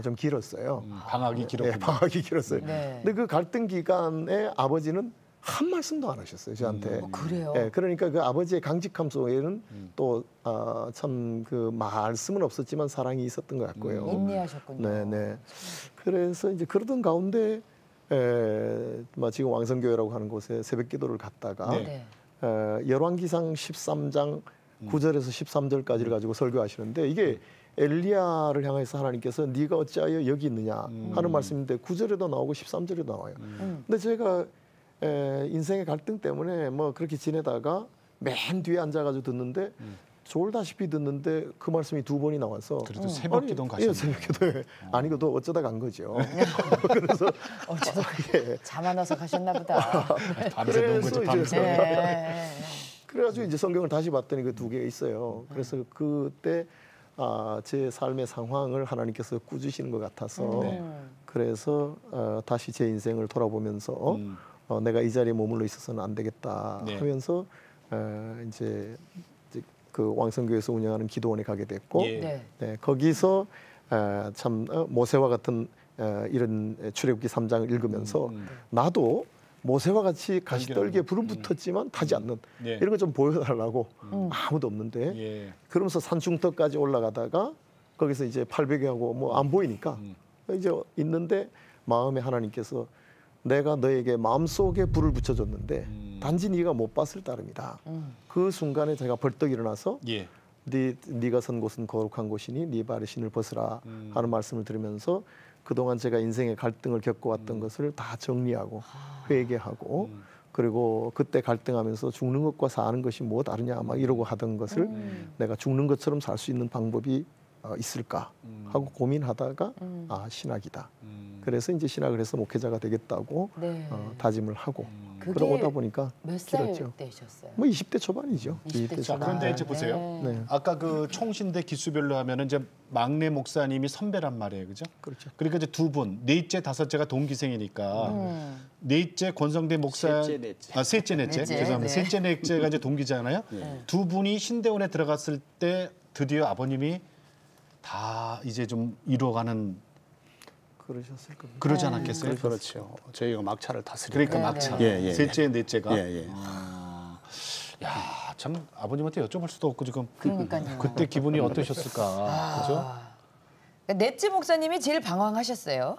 S6: 좀 길었어요.
S1: 방학이
S6: 예,
S1: 길었군요.
S6: 방학이 길었어요.
S2: 네.
S6: 근데 그 갈등 기간에 아버지는 한 말씀도 안 하셨어요 저한테.
S2: 그래요?
S6: 예, 그러니까 그 아버지의 강직함 속에는 또 참 그 말씀은 없었지만 사랑이 있었던 것 같고요.
S2: 인내하셨군요.
S6: 네네. 그래서 이제 그러던 가운데 지금 왕성교회라고 하는 곳에 새벽기도를 갔다가
S1: 네.
S2: 네.
S6: 열왕기상 13장 9절에서 13절까지를 가지고 설교하시는데 이게 엘리야를 향해서 하나님께서 네가 어찌하여 여기 있느냐 하는 말씀인데 9절에도 나오고 13절에도 나와요. 근데 제가 인생의 갈등 때문에 뭐 그렇게 지내다가 맨 뒤에 앉아가지고 듣는데 졸다시피 듣는데 그 말씀이 두 번이 나와서
S1: 그래도 새벽 기도는
S6: 예,
S1: 가셨네요.
S6: 새벽 기도에 아니고도 어쩌다 간 거죠. 그래서
S2: 어쩌다
S6: 예.
S2: 잠 안 와서 가셨나 보다.
S1: 밤새 논 거죠.
S6: 그래서
S1: 밤새.
S2: 네.
S6: 그래가지고 이제 성경을 다시 봤더니 그 두 개 있어요. 그래서 그때 제 삶의 상황을 하나님께서 꾸주시는 것 같아서 그래서 다시 제 인생을 돌아보면서 내가 이 자리에 머물러 있어서는 안 되겠다
S1: 네.
S6: 하면서 이제 그 왕성교에서 운영하는 기도원에 가게 됐고
S1: 예.
S2: 네.
S6: 네, 거기서 참 모세와 같은 이런 출애굽기 3장을 읽으면서 나도 모세와 같이 가시떨기에 불은 붙었지만 타지 않는
S1: 네.
S6: 이런 거 좀 보여달라고 아무도 없는데
S1: 예.
S6: 그러면서 산중턱까지 올라가다가 거기서 이제 800여하고 뭐 안 보이니까 이제 있는데 마음에 하나님께서 내가 너에게 마음속에 불을 붙여줬는데 단지 네가 못 봤을 따름이다. 그 순간에 제가 벌떡 일어나서
S1: 예.
S6: 네가 선 곳은 거룩한 곳이니 네 발의 신을 벗으라 하는 말씀을 들으면서 그동안 제가 인생의 갈등을 겪어왔던 것을 다 정리하고 회개하고 그리고 그때 갈등하면서 죽는 것과 사는 것이 뭐 다르냐 막 이러고 하던 것을 내가 죽는 것처럼 살 수 있는 방법이 있을까 하고 고민하다가 신학이다. 그래서 이제 신학을 해서 목회자가 되겠다고
S2: 네.
S6: 다짐을 하고
S2: 그게
S6: 그러다 보니까
S2: 몇 살
S6: 길었죠.
S2: 때셨어요?
S6: 뭐 20대 초반이죠.
S2: 20대 초반.
S1: 그런데 이제 보세요.
S6: 네.
S1: 아까 그 총신대 기수별로 하면은 이제 막내 목사님이 선배란 말이에요, 그죠?
S6: 그렇죠.
S1: 그러니까 이제 두 분, 넷째, 다섯째가 동기생이니까 넷째 권성대 목사,
S5: 셋째, 넷째.
S1: 셋째, 넷째,
S2: 넷째,
S1: 죄송합니다.
S2: 네.
S1: 셋째, 넷째가 이제 동기잖아요. 두 분이 신대원에 들어갔을 때 드디어 아버님이 다 이제 좀 이루어가는
S6: 그러셨을 겁니다.
S1: 그러지 않았겠어요?
S5: 그렇죠. 저희가 막차를 탔으니까.
S1: 그러니까
S2: 네,
S1: 막차.
S5: 네. 예, 예,
S1: 셋째, 넷째가.
S5: 예, 예.
S1: 야, 참 아버님한테 여쭤볼 수도 없고 지금
S2: 그러니까요.
S1: 그때 기분이 어떠셨을까, 그죠?
S2: 넷째 목사님이 제일 방황하셨어요.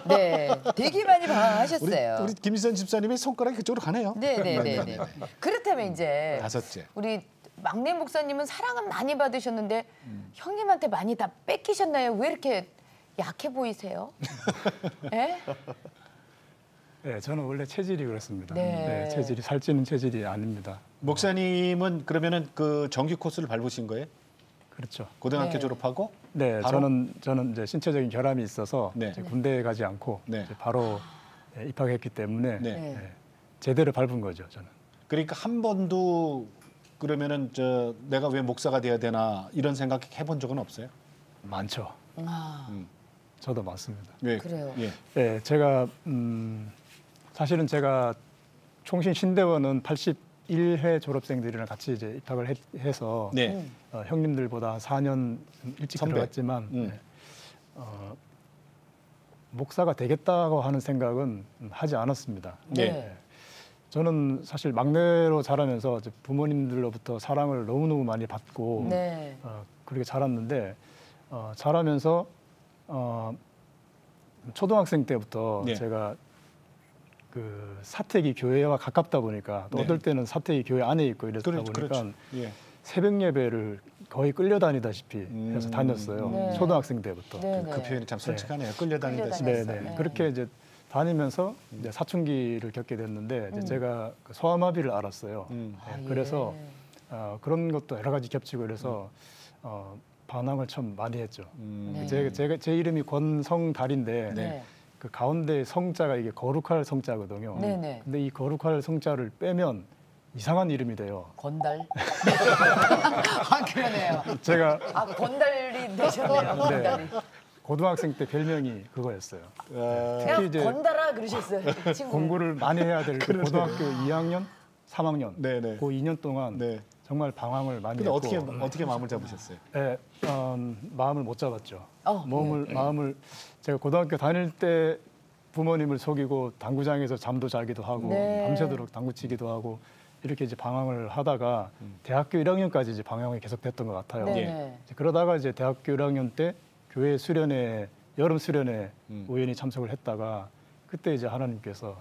S2: 네, 되게 많이 방황하셨어요.
S1: 우리 김희선 집사님의 손가락이 그쪽으로 가네요.
S2: 네. 그렇다면 이제
S1: 다섯째.
S2: 우리 막내 목사님은 사랑은 많이 받으셨는데 형님한테 많이 다 뺏기셨나요? 왜 이렇게 약해 보이세요? 예?
S4: 네, 저는 원래 체질이 그렇습니다.
S2: 네.
S4: 체질이 살찌는 체질이 아닙니다.
S1: 목사님은 그러면은 그 정규 코스를 밟으신 거예요?
S4: 그렇죠.
S1: 고등학교
S2: 네.
S1: 졸업하고?
S4: 네,
S1: 바로?
S4: 저는 이제 신체적인 결함이 있어서
S1: 네.
S4: 이제 군대에 가지 않고
S1: 네.
S4: 이제 바로 입학했기 때문에
S1: 네.
S2: 네.
S4: 제대로 밟은 거죠, 저는.
S1: 그러니까 한 번도 그러면은 저 내가 왜 목사가 돼야 되나 이런 생각 해본 적은 없어요?
S4: 많죠.
S2: 아,
S4: 저도 많습니다.
S1: 왜?
S2: 그래요.
S1: 예.
S4: 예, 제가 사실은 제가 총신 신대원은 81회 졸업생들이랑 같이 이제 입학을 해서
S1: 네.
S4: 형님들보다 4년 일찍
S1: 선배.
S4: 들어갔지만 목사가 되겠다고 하는 생각은 하지 않았습니다.
S1: 네.
S4: 저는 사실 막내로 자라면서 이제 부모님들로부터 사랑을 너무너무 많이 받고
S2: 네.
S4: 그렇게 자랐는데 자라면서 초등학생 때부터
S1: 네.
S4: 제가 그 사택이 교회와 가깝다 보니까 또
S1: 네.
S4: 어떨 때는 사택이 교회 안에 있고 이랬다 보니까
S1: 그렇죠. 예.
S4: 새벽 예배를 거의 끌려다니다시피 해서 다녔어요.
S2: 네.
S4: 초등학생 때부터.
S2: 네,
S1: 그
S2: 네.
S1: 표현이 참 솔직하네요. 끌려다니듯이.
S2: 끌려다녔어요.
S4: 네네.
S2: 네.
S4: 그렇게 이제 다니면서 이제 사춘기를 겪게 됐는데 이제 제가 그 소아마비를 알았어요.
S2: 아,
S4: 그래서
S2: 예.
S4: 그런 것도 여러 가지 겹치고 그래서 반항을 참 많이 했죠.
S2: 네.
S4: 제 이름이 권성달인데
S2: 네.
S4: 그 가운데 성자가 이게 거룩할 성자거든요.
S2: 네네.
S4: 근데 이 거룩할 성자를 빼면 이상한 이름이 돼요.
S2: 건달. 아 그러네요.
S4: 제가
S2: 아 건달이 되셨네요. 건달이.
S4: 고등학생 때 별명이 그거였어요.
S2: 그냥
S4: 이제
S2: 건달아 그러셨어요. 친구.
S4: 공부를 많이 해야 될 그 고등학교 2학년, 3학년,
S1: 네네.
S4: 그 2년 동안
S1: 네.
S4: 정말 방황을 많이
S1: 근데
S4: 했고
S1: 어떻게 마음을 잡으셨어요?
S4: 예, 마음을 못 잡았죠.
S2: 어,
S4: 마음을 제가 고등학교 다닐 때 부모님을 속이고 당구장에서 잠도 자기도 하고
S2: 네.
S4: 밤새도록 당구 치기도 하고 이렇게 이제 방황을 하다가 대학교 1학년까지 이제 방황이 계속됐던 것 같아요.
S2: 네네.
S4: 이제 그러다가 이제 대학교 1학년 때 교회 수련회 여름 수련회 우연히 참석을 했다가 그때 이제 하나님께서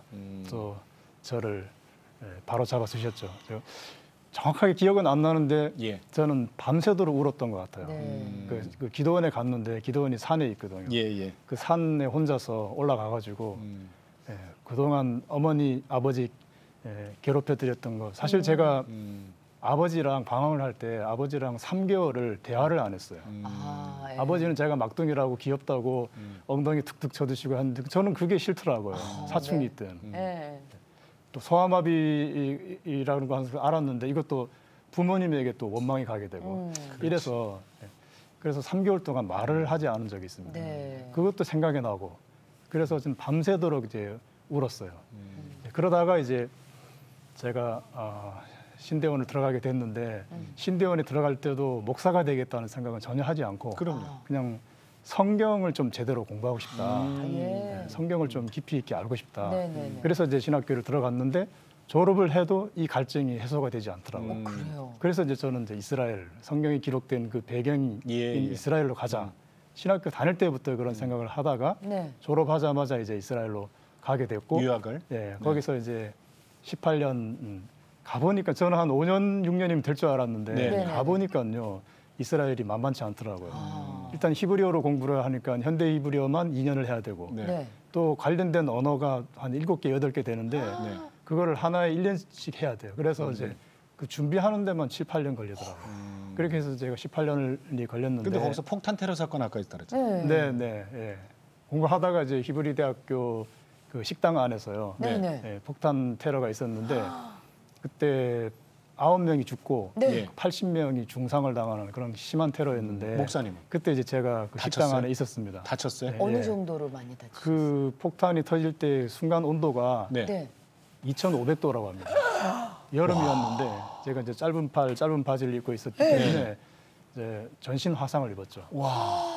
S4: 또 저를 바로 잡아 주셨죠. 정확하게 기억은 안 나는데
S1: 예.
S4: 저는 밤새도록 울었던 것 같아요.
S2: 네.
S4: 그 기도원에 갔는데 기도원이 산에 있거든요.
S1: 예.
S4: 그 산에 혼자서 올라가가지고 그동안 어머니 아버지 괴롭혀 드렸던 거 사실 제가 아버지랑 방황을 할 때 아버지랑 3개월을 대화를 안 했어요.
S2: 아, 예.
S4: 아버지는 제가 막둥이라고 귀엽다고 엉덩이 툭툭 쳐주시고 하는데 저는 그게 싫더라고요. 사춘기
S2: 네.
S4: 때는.
S2: 예.
S4: 또 소아마비라는 거 알았는데 이것도 부모님에게 또 원망이 가게 되고 이래서 그래서 3개월 동안 말을 하지 않은 적이 있습니다.
S2: 네.
S4: 그것도 생각이 나고 그래서 좀 밤새도록 이제 울었어요. 그러다가 이제 제가 신대원을 들어가게 됐는데 신대원에 들어갈 때도 목사가 되겠다는 생각은 전혀 하지 않고 그냥 성경을 좀 제대로 공부하고 싶다.
S2: 예.
S4: 성경을 좀 깊이 있게 알고 싶다.
S2: 네네네.
S4: 그래서 이제 신학교를 들어갔는데 졸업을 해도 이 갈증이 해소가 되지 않더라고요.
S2: 그래요.
S4: 그래서 이제 저는 이제 이스라엘 성경이 기록된 그 배경인 이스라엘로 가자. 신학교 다닐 때부터 그런 생각을 하다가
S2: 네.
S4: 졸업하자마자 이제 이스라엘로 가게 됐고
S1: 유학을.
S4: 거기서 이제 18년 가보니까 저는 한 5년 6년이면 될 줄 알았는데
S2: 네.
S4: 가보니까요 이스라엘이 만만치 않더라고요. 일단 히브리어로 공부를 하니까 현대 히브리어만 2년을 해야 되고
S2: 네.
S4: 또 관련된 언어가 한 7개, 8개 되는데 그거를 하나에 1년씩 해야 돼요. 그래서 이제 그 준비하는 데만 7, 8년 걸리더라고요. 그렇게 해서 제가 18년이 걸렸는데
S1: 근데 거기서 폭탄 테러 사건 아까 있더랬죠.
S2: 네.
S4: 공부하다가 이제 히브리 대학교 그 식당 안에서요.
S2: 네.
S4: 폭탄 테러가 있었는데 그때 9명이 죽고
S2: 네.
S4: 80명이 중상을 당하는 그런 심한 테러였는데
S1: 목사님은?
S4: 그때 이제 제가 그 식당
S1: 다쳤어요?
S4: 안에 있었습니다.
S1: 다쳤어요?
S4: 네.
S2: 어느 정도로 많이 다치셨어요?
S4: 그 폭탄이 터질 때 순간 온도가
S1: 네.
S2: 네.
S4: 2,500도라고 합니다. 여름이었는데 제가 이제 짧은 바지를 입고 있었기 때문에 이제 전신 화상을 입었죠.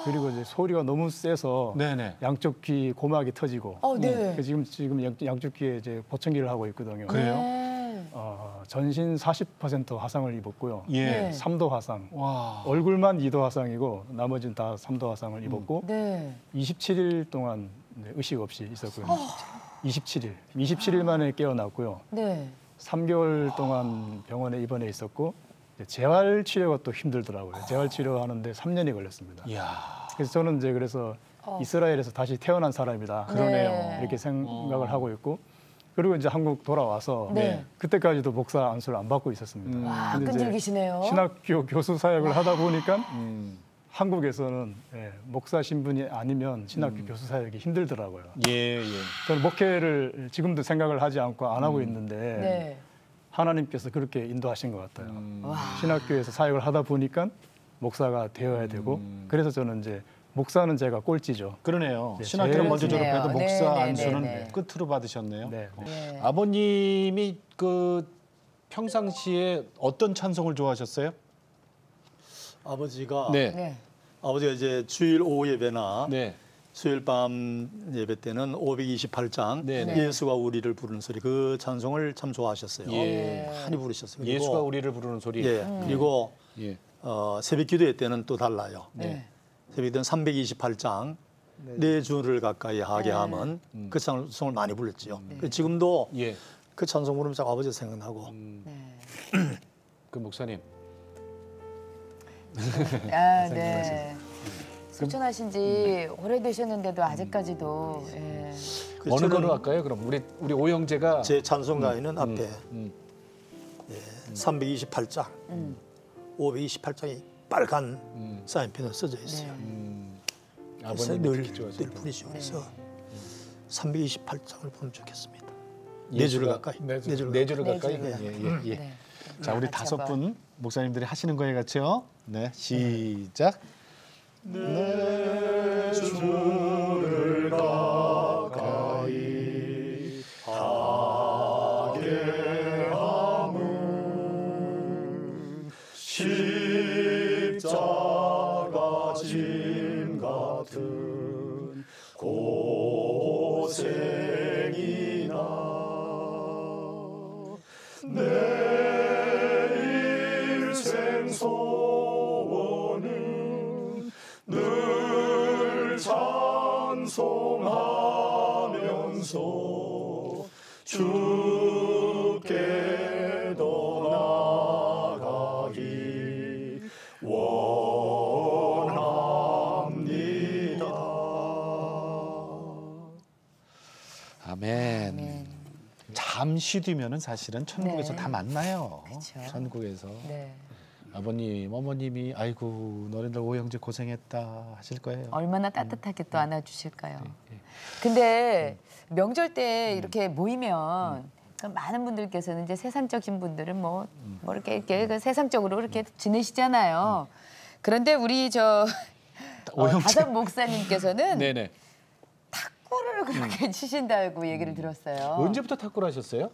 S4: 그리고 이제 소리가 너무 세서
S1: 네네.
S4: 양쪽 귀 고막이 터지고
S2: 네.
S4: 그래서 지금 양쪽 귀에 이제 보청기를 하고 있거든요.
S1: 그래요?
S2: 네.
S4: 전신 40% 화상을 입었고요.
S1: 예.
S4: 3도 화상.
S1: 와.
S4: 얼굴만 2도 화상이고 나머지는 다 3도 화상을 입었고
S2: 네.
S4: 27일 동안 의식 없이 있었고요. 27일 만에 깨어났고요.
S2: 네.
S4: 3개월 동안 병원에 입원해 있었고 재활 치료가 또 힘들더라고요. 재활 치료하는데 3년이 걸렸습니다.
S1: 이야.
S4: 그래서 저는 이제 그래서 이스라엘에서 다시 태어난 사람이다.
S1: 그러네요.
S4: 이렇게 생각을 하고 있고 그리고 이제 한국 돌아와서
S2: 네.
S4: 그때까지도 목사 안수를 안 받고 있었습니다.
S2: 와,
S4: 근데 이제
S2: 끈질기시네요.
S4: 신학교 교수 사역을 하다 보니까 한국에서는 목사 신분이 아니면 신학교 교수 사역이 힘들더라고요.
S1: 예.
S4: 저는 목회를 지금도 생각을 하지 않고 안 하고 있는데
S2: 네.
S4: 하나님께서 그렇게 인도하신 것 같아요. 신학교에서 사역을 하다 보니까 목사가 되어야 되고 그래서 저는 이제 목사는 제가 꼴찌죠.
S1: 그러네요.
S4: 네,
S1: 신학교를
S4: 제일
S1: 먼저
S2: 좋네요.
S1: 졸업해도 목사
S2: 네, 네,
S1: 안수는
S2: 네, 네.
S1: 끝으로 받으셨네요.
S4: 네.
S2: 네.
S1: 아버님이 그 평상시에 어떤 찬송을 좋아하셨어요?
S3: 아버지가
S2: 네.
S3: 아버지가 이제 주일 오후 예배나
S1: 네.
S3: 수요일 밤 예배 때는 528장
S1: 네, 네.
S3: 예수가 우리를 부르는 소리 그 찬송을 참 좋아하셨어요.
S1: 예.
S3: 많이 부르셨어요. 그리고
S1: 예수가 우리를 부르는 소리.
S3: 예. 그리고
S1: 예.
S3: 새벽 기도회 때는 또 달라요.
S2: 네.
S3: 새벽 기도는 328장 내 주를 가까이 하게 함은 그 찬송을 많이 불렀지요. 지금도
S1: 예.
S3: 그 찬송 부르면 자꾸 아버지 생각나고
S2: 네.
S1: 그 목사님.
S2: 아, 네. 소천하신 지 오래되셨는데도 아직까지도 예.
S3: 그
S1: 어느
S3: 저는
S1: 거로 할까요? 그럼 우리 오영재가
S3: 제 찬송가에는 앞에 328장, 528장이 빨간 사인펜으로 써져 있어요. 그래서
S1: 아버님이
S3: 늘
S1: 기도하시는
S3: 부르시고 그래서 328장을 보면 좋겠습니다. 네 줄 가까이.
S1: 네 줄을
S2: 네
S1: 가까이.
S2: 줄.
S1: 예.
S2: 네.
S1: 자, 우리
S2: 같이
S1: 5분 목사님들이 하시는 거에 같이요. 네, 시작.
S5: 내 주를 가까이 하게 함은 십자가 짐 같은 고생이나 내 일생 소원은 늘 찬송하면서 주께도 나가기 원합니다.
S1: 아멘. 잠시 뒤면은 사실은 천국에서
S2: 네.
S1: 다 만나요.
S2: 그쵸.
S1: 천국에서.
S2: 네.
S1: 아버님, 어머님이 아이고 너네들 오영재 고생했다 하실 거예요.
S2: 얼마나 따뜻하게 또 안아주실까요? 근데 명절 때 이렇게 모이면 그 많은 분들께서는 이제 세상적인 분들은 뭐 이렇게 그 세상적으로 이렇게 지내시잖아요. 그런데 우리 다섯 목사님께서는
S1: 네네.
S2: 탁구를 그렇게 치신다고 얘기를 들었어요.
S1: 언제부터 탁구를 하셨어요?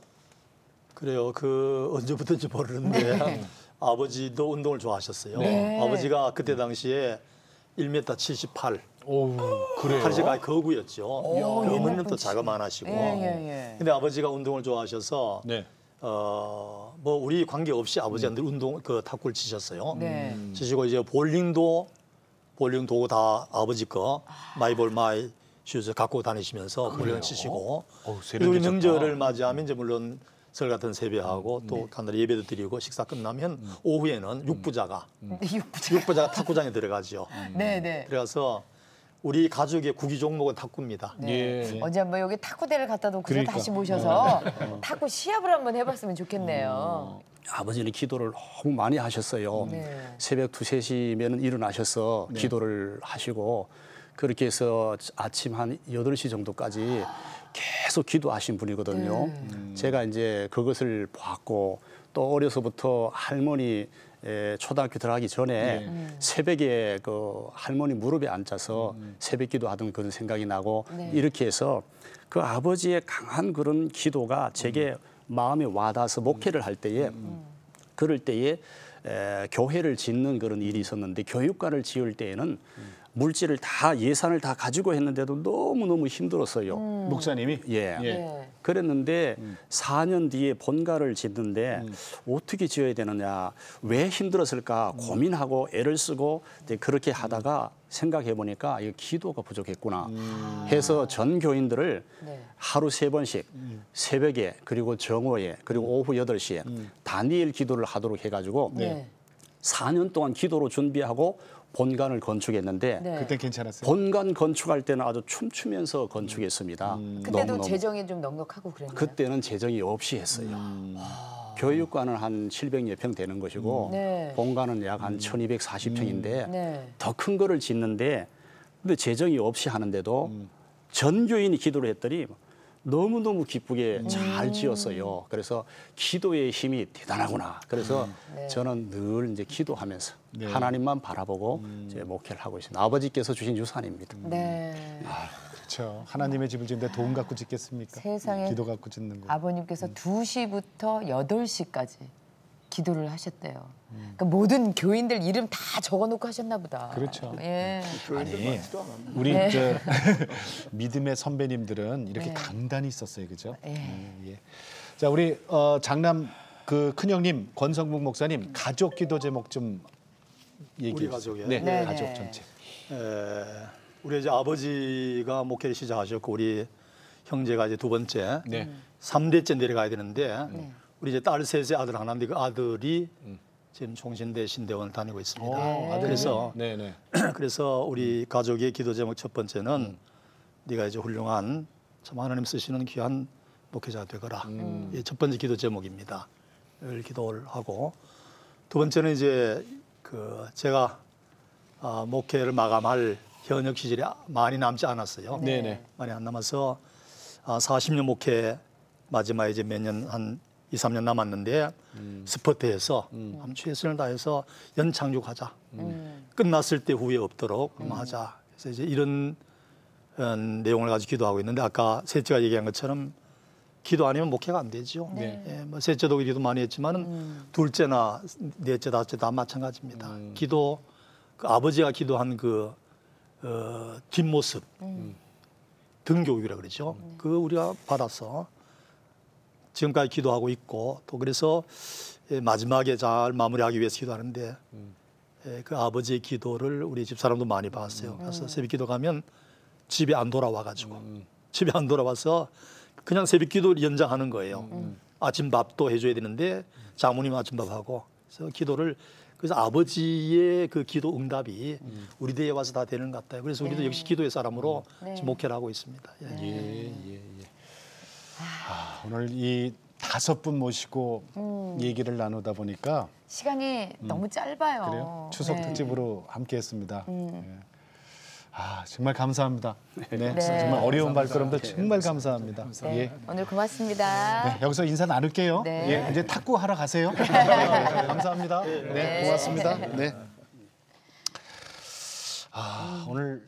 S3: 그래요. 그 언제부터인지 모르는데 아버지도 운동을 좋아하셨어요.
S2: 네.
S3: 아버지가 그때 당시에 1m 78,
S1: 오, 그래요?
S3: 팔지가 거구였죠. 어머님도
S2: 옛날
S3: 자그만하시고.
S2: 예.
S3: 근데 아버지가 운동을 좋아하셔서
S1: 네.
S3: 뭐 우리 관계 없이 아버지한테 그 탁구를 치셨어요.
S2: 네.
S3: 치시고 이제 볼링 도구 다 아버지 거 마이볼 마이 슈즈 갖고 다니시면서 볼링을 치시고. 그리고 우리 명절을 맞이하면 이제 물론 설 같은 세배하고 또 간단히 예배도 드리고 식사 끝나면 오후에는 육부자가 탁구장에 들어가죠.
S2: 네네.
S3: 그래서 우리 가족의 구기 종목은 탁구입니다.
S1: 예.
S2: 언제 한번 여기 탁구대를 갖다 놓고서
S1: 그러니까.
S2: 다시 모셔서 탁구 시합을 한번 해봤으면 좋겠네요.
S5: 아버지는 기도를 너무 많이 하셨어요.
S2: 네.
S5: 새벽 2, 3시면 일어나셔서 기도를 하시고 그렇게 해서 아침 한 8시 정도까지 계속 기도하신 분이거든요. 제가 이제 그것을 봤고 또 어려서부터 할머니 초등학교 들어가기 전에 새벽에 그 할머니 무릎에 앉아서 새벽 기도하던 그런 생각이 나고 이렇게 해서 그 아버지의 강한 그런 기도가 제게 마음에 와닿아서 목회를 할 때에 그럴 때에 교회를 짓는 그런 일이 있었는데 교육관을 지을 때에는 물질을 다 예산을 다 가지고 했는데도 너무너무 힘들었어요.
S1: 목사님이?
S5: 예.
S2: 네.
S5: 그랬는데 4년 뒤에 본가를 짓는데 어떻게 지어야 되느냐, 왜 힘들었을까 고민하고 애를 쓰고 그렇게 하다가 생각해 보니까 이거 기도가 부족했구나 해서 전 교인들을
S2: 네.
S5: 하루 3번씩 새벽에 그리고 정오에 그리고 오후 8시에 다니엘 기도를 하도록 해가지고
S2: 네.
S5: 4년 동안 기도로 준비하고 본관을 건축했는데
S2: 네.
S1: 그때 괜찮았어요.
S5: 본관 건축할 때는 아주 춤추면서 건축했습니다.
S2: 그때도
S5: 너무너무.
S2: 재정이 좀 넉넉하고 그랬나요?
S5: 그때는 재정이 없이 했어요. 교육관은 한 700여 평 되는 것이고
S2: 네.
S5: 본관은 약 한 1240평인데
S2: 네.
S5: 더 큰 거를 짓는데 근데 재정이 없이 하는데도 전 교인이 기도를 했더니 너무너무 기쁘게 잘 지었어요. 그래서 기도의 힘이 대단하구나. 그래서 저는 늘 이제 기도하면서 하나님만 바라보고 이제 목회를 하고 있습니다. 아버지께서 주신 유산입니다.
S2: 네.
S1: 그렇죠. 하나님의 집을 짓는데 돈 갖고 짓겠습니까?
S2: 세상에.
S1: 기도 갖고 짓는 거.
S2: 아버님께서 2시부터 8시까지 기도를 하셨대요. 그러니까 모든 교인들 이름 다 적어놓고 하셨나 보다.
S1: 그렇죠.
S2: 예.
S1: 아니, 우리
S2: 네.
S1: 저 믿음의 선배님들은 이렇게
S2: 네.
S1: 강단이 있었어요, 그죠?
S2: 예.
S1: 예. 자, 우리 장남 그 큰형님 권성묵 목사님 가족 기도 제목 좀 얘기해
S3: 우리
S1: 주세요.
S3: 가족이요?
S1: 네,
S2: 네,
S1: 가족
S2: 네.
S1: 전체.
S3: 우리 이제 아버지가 목회를 시작하셨고 우리 형제가 이제 두 번째,
S1: 네.
S3: 3대째 내려가야 되는데 우리 이제 딸 셋의 아들 하나인데 그 아들이 지금 총신대 신대원을 다니고 있습니다. 그래서
S1: 네, 네.
S3: 그래서 우리 가족의 기도 제목 첫 번째는 네가 이제 훌륭한 참 하나님 쓰시는 귀한 목회자가 되거라. 이게 첫 번째 기도 제목입니다. 을 기도를 하고 두 번째는 이제 그 제가 목회를 마감할 현역 시절이 많이 남지 않았어요.
S1: 네, 네.
S3: 많이 안 남아서 40년 목회 마지막에 이제 몇 년 한 2, 3년 남았는데 스포트에서 한번 최선을 다해서 연착륙하자. 끝났을 때 후회 없도록 한번 하자. 그래서 이제 이런 내용을 가지고 기도하고 있는데 아까 셋째가 얘기한 것처럼 기도 아니면 목회가 안 되죠.
S1: 네.
S3: 예, 뭐 셋째도 기도 많이 했지만은 둘째나 넷째, 다섯째 다 마찬가지입니다. 기도 그 아버지가 기도한 그 뒷모습 등교육이라 그러죠. 그 우리가 받아서 지금까지 기도하고 있고 또 그래서 마지막에 잘 마무리하기 위해서 기도하는데 그 아버지의 기도를 우리 집 사람도 많이 봤어요. 그래서 새벽기도 가면 집에 안 돌아와가지고 집에 안 돌아와서 그냥 새벽기도를 연장하는 거예요. 아침밥도 해줘야 되는데 장모님 아침밥하고 그래서 기도를 그래서 아버지의 그 기도 응답이 우리 대에 와서 다 되는 것 같아요. 그래서 우리도 역시 기도의 사람으로 지금 목회를 하고 있습니다. 예.
S1: 오늘 이 5분 모시고 얘기를 나누다 보니까
S2: 시간이 너무 짧아요.
S1: 그래요. 추석
S2: 네.
S1: 특집으로 함께했습니다. 예. 정말 감사합니다. 네,
S2: 네.
S1: 정말 어려운 발걸음도 정말 감사합니다.
S2: 네.
S1: 예.
S2: 오늘 고맙습니다.
S1: 네, 여기서 인사 나눌게요.
S2: 네.
S1: 예, 이제 탁구 하러 가세요. 네, 감사합니다. 네, 고맙습니다. 네. 오늘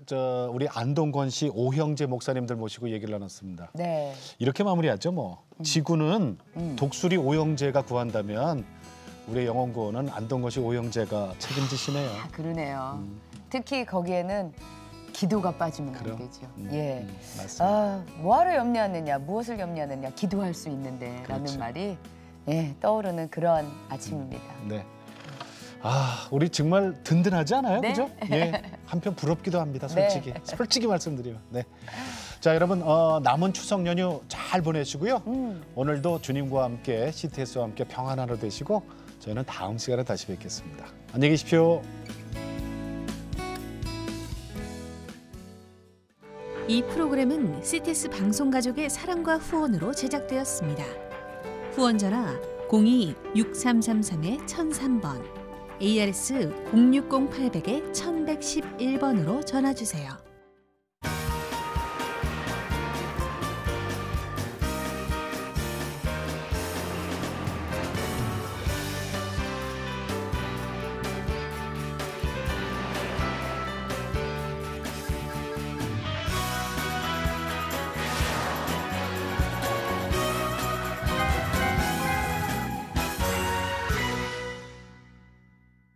S1: 우리 안동권 씨 오형제 목사님들 모시고 얘기를 나눴습니다.
S2: 네.
S1: 이렇게 마무리하죠, 뭐. 지구는 독수리 오형제가 구한다면 우리의 영혼 구원은 안동권 씨 오형제가 책임지시네요.
S2: 그러네요. 특히 거기에는 기도가 빠지면 안
S1: 그래요?
S2: 되죠. 예.
S1: 맞습니다.
S2: 뭐하러 염려하느냐, 무엇을 염려하느냐, 기도할 수 있는데라는
S1: 그렇죠.
S2: 말이 떠오르는 그런 아침입니다.
S1: 네. 우리 정말 든든하지 않아요?
S2: 네.
S1: 그죠? 예. 한편 부럽기도 합니다,
S2: 네.
S1: 솔직히. 솔직히 말씀드리면. 네. 자, 여러분 남은 추석 연휴 잘 보내시고요. 오늘도 주님과 함께 CTS와 함께 평안 하루 되시고 저희는 다음 시간에 다시 뵙겠습니다. 안녕히 계십시오.
S8: 이 프로그램은 CTS 방송가족의 사랑과 후원으로 제작되었습니다. 후원 전화 02-6333-1003번, ARS 060-800-1111번으로 전화 주세요.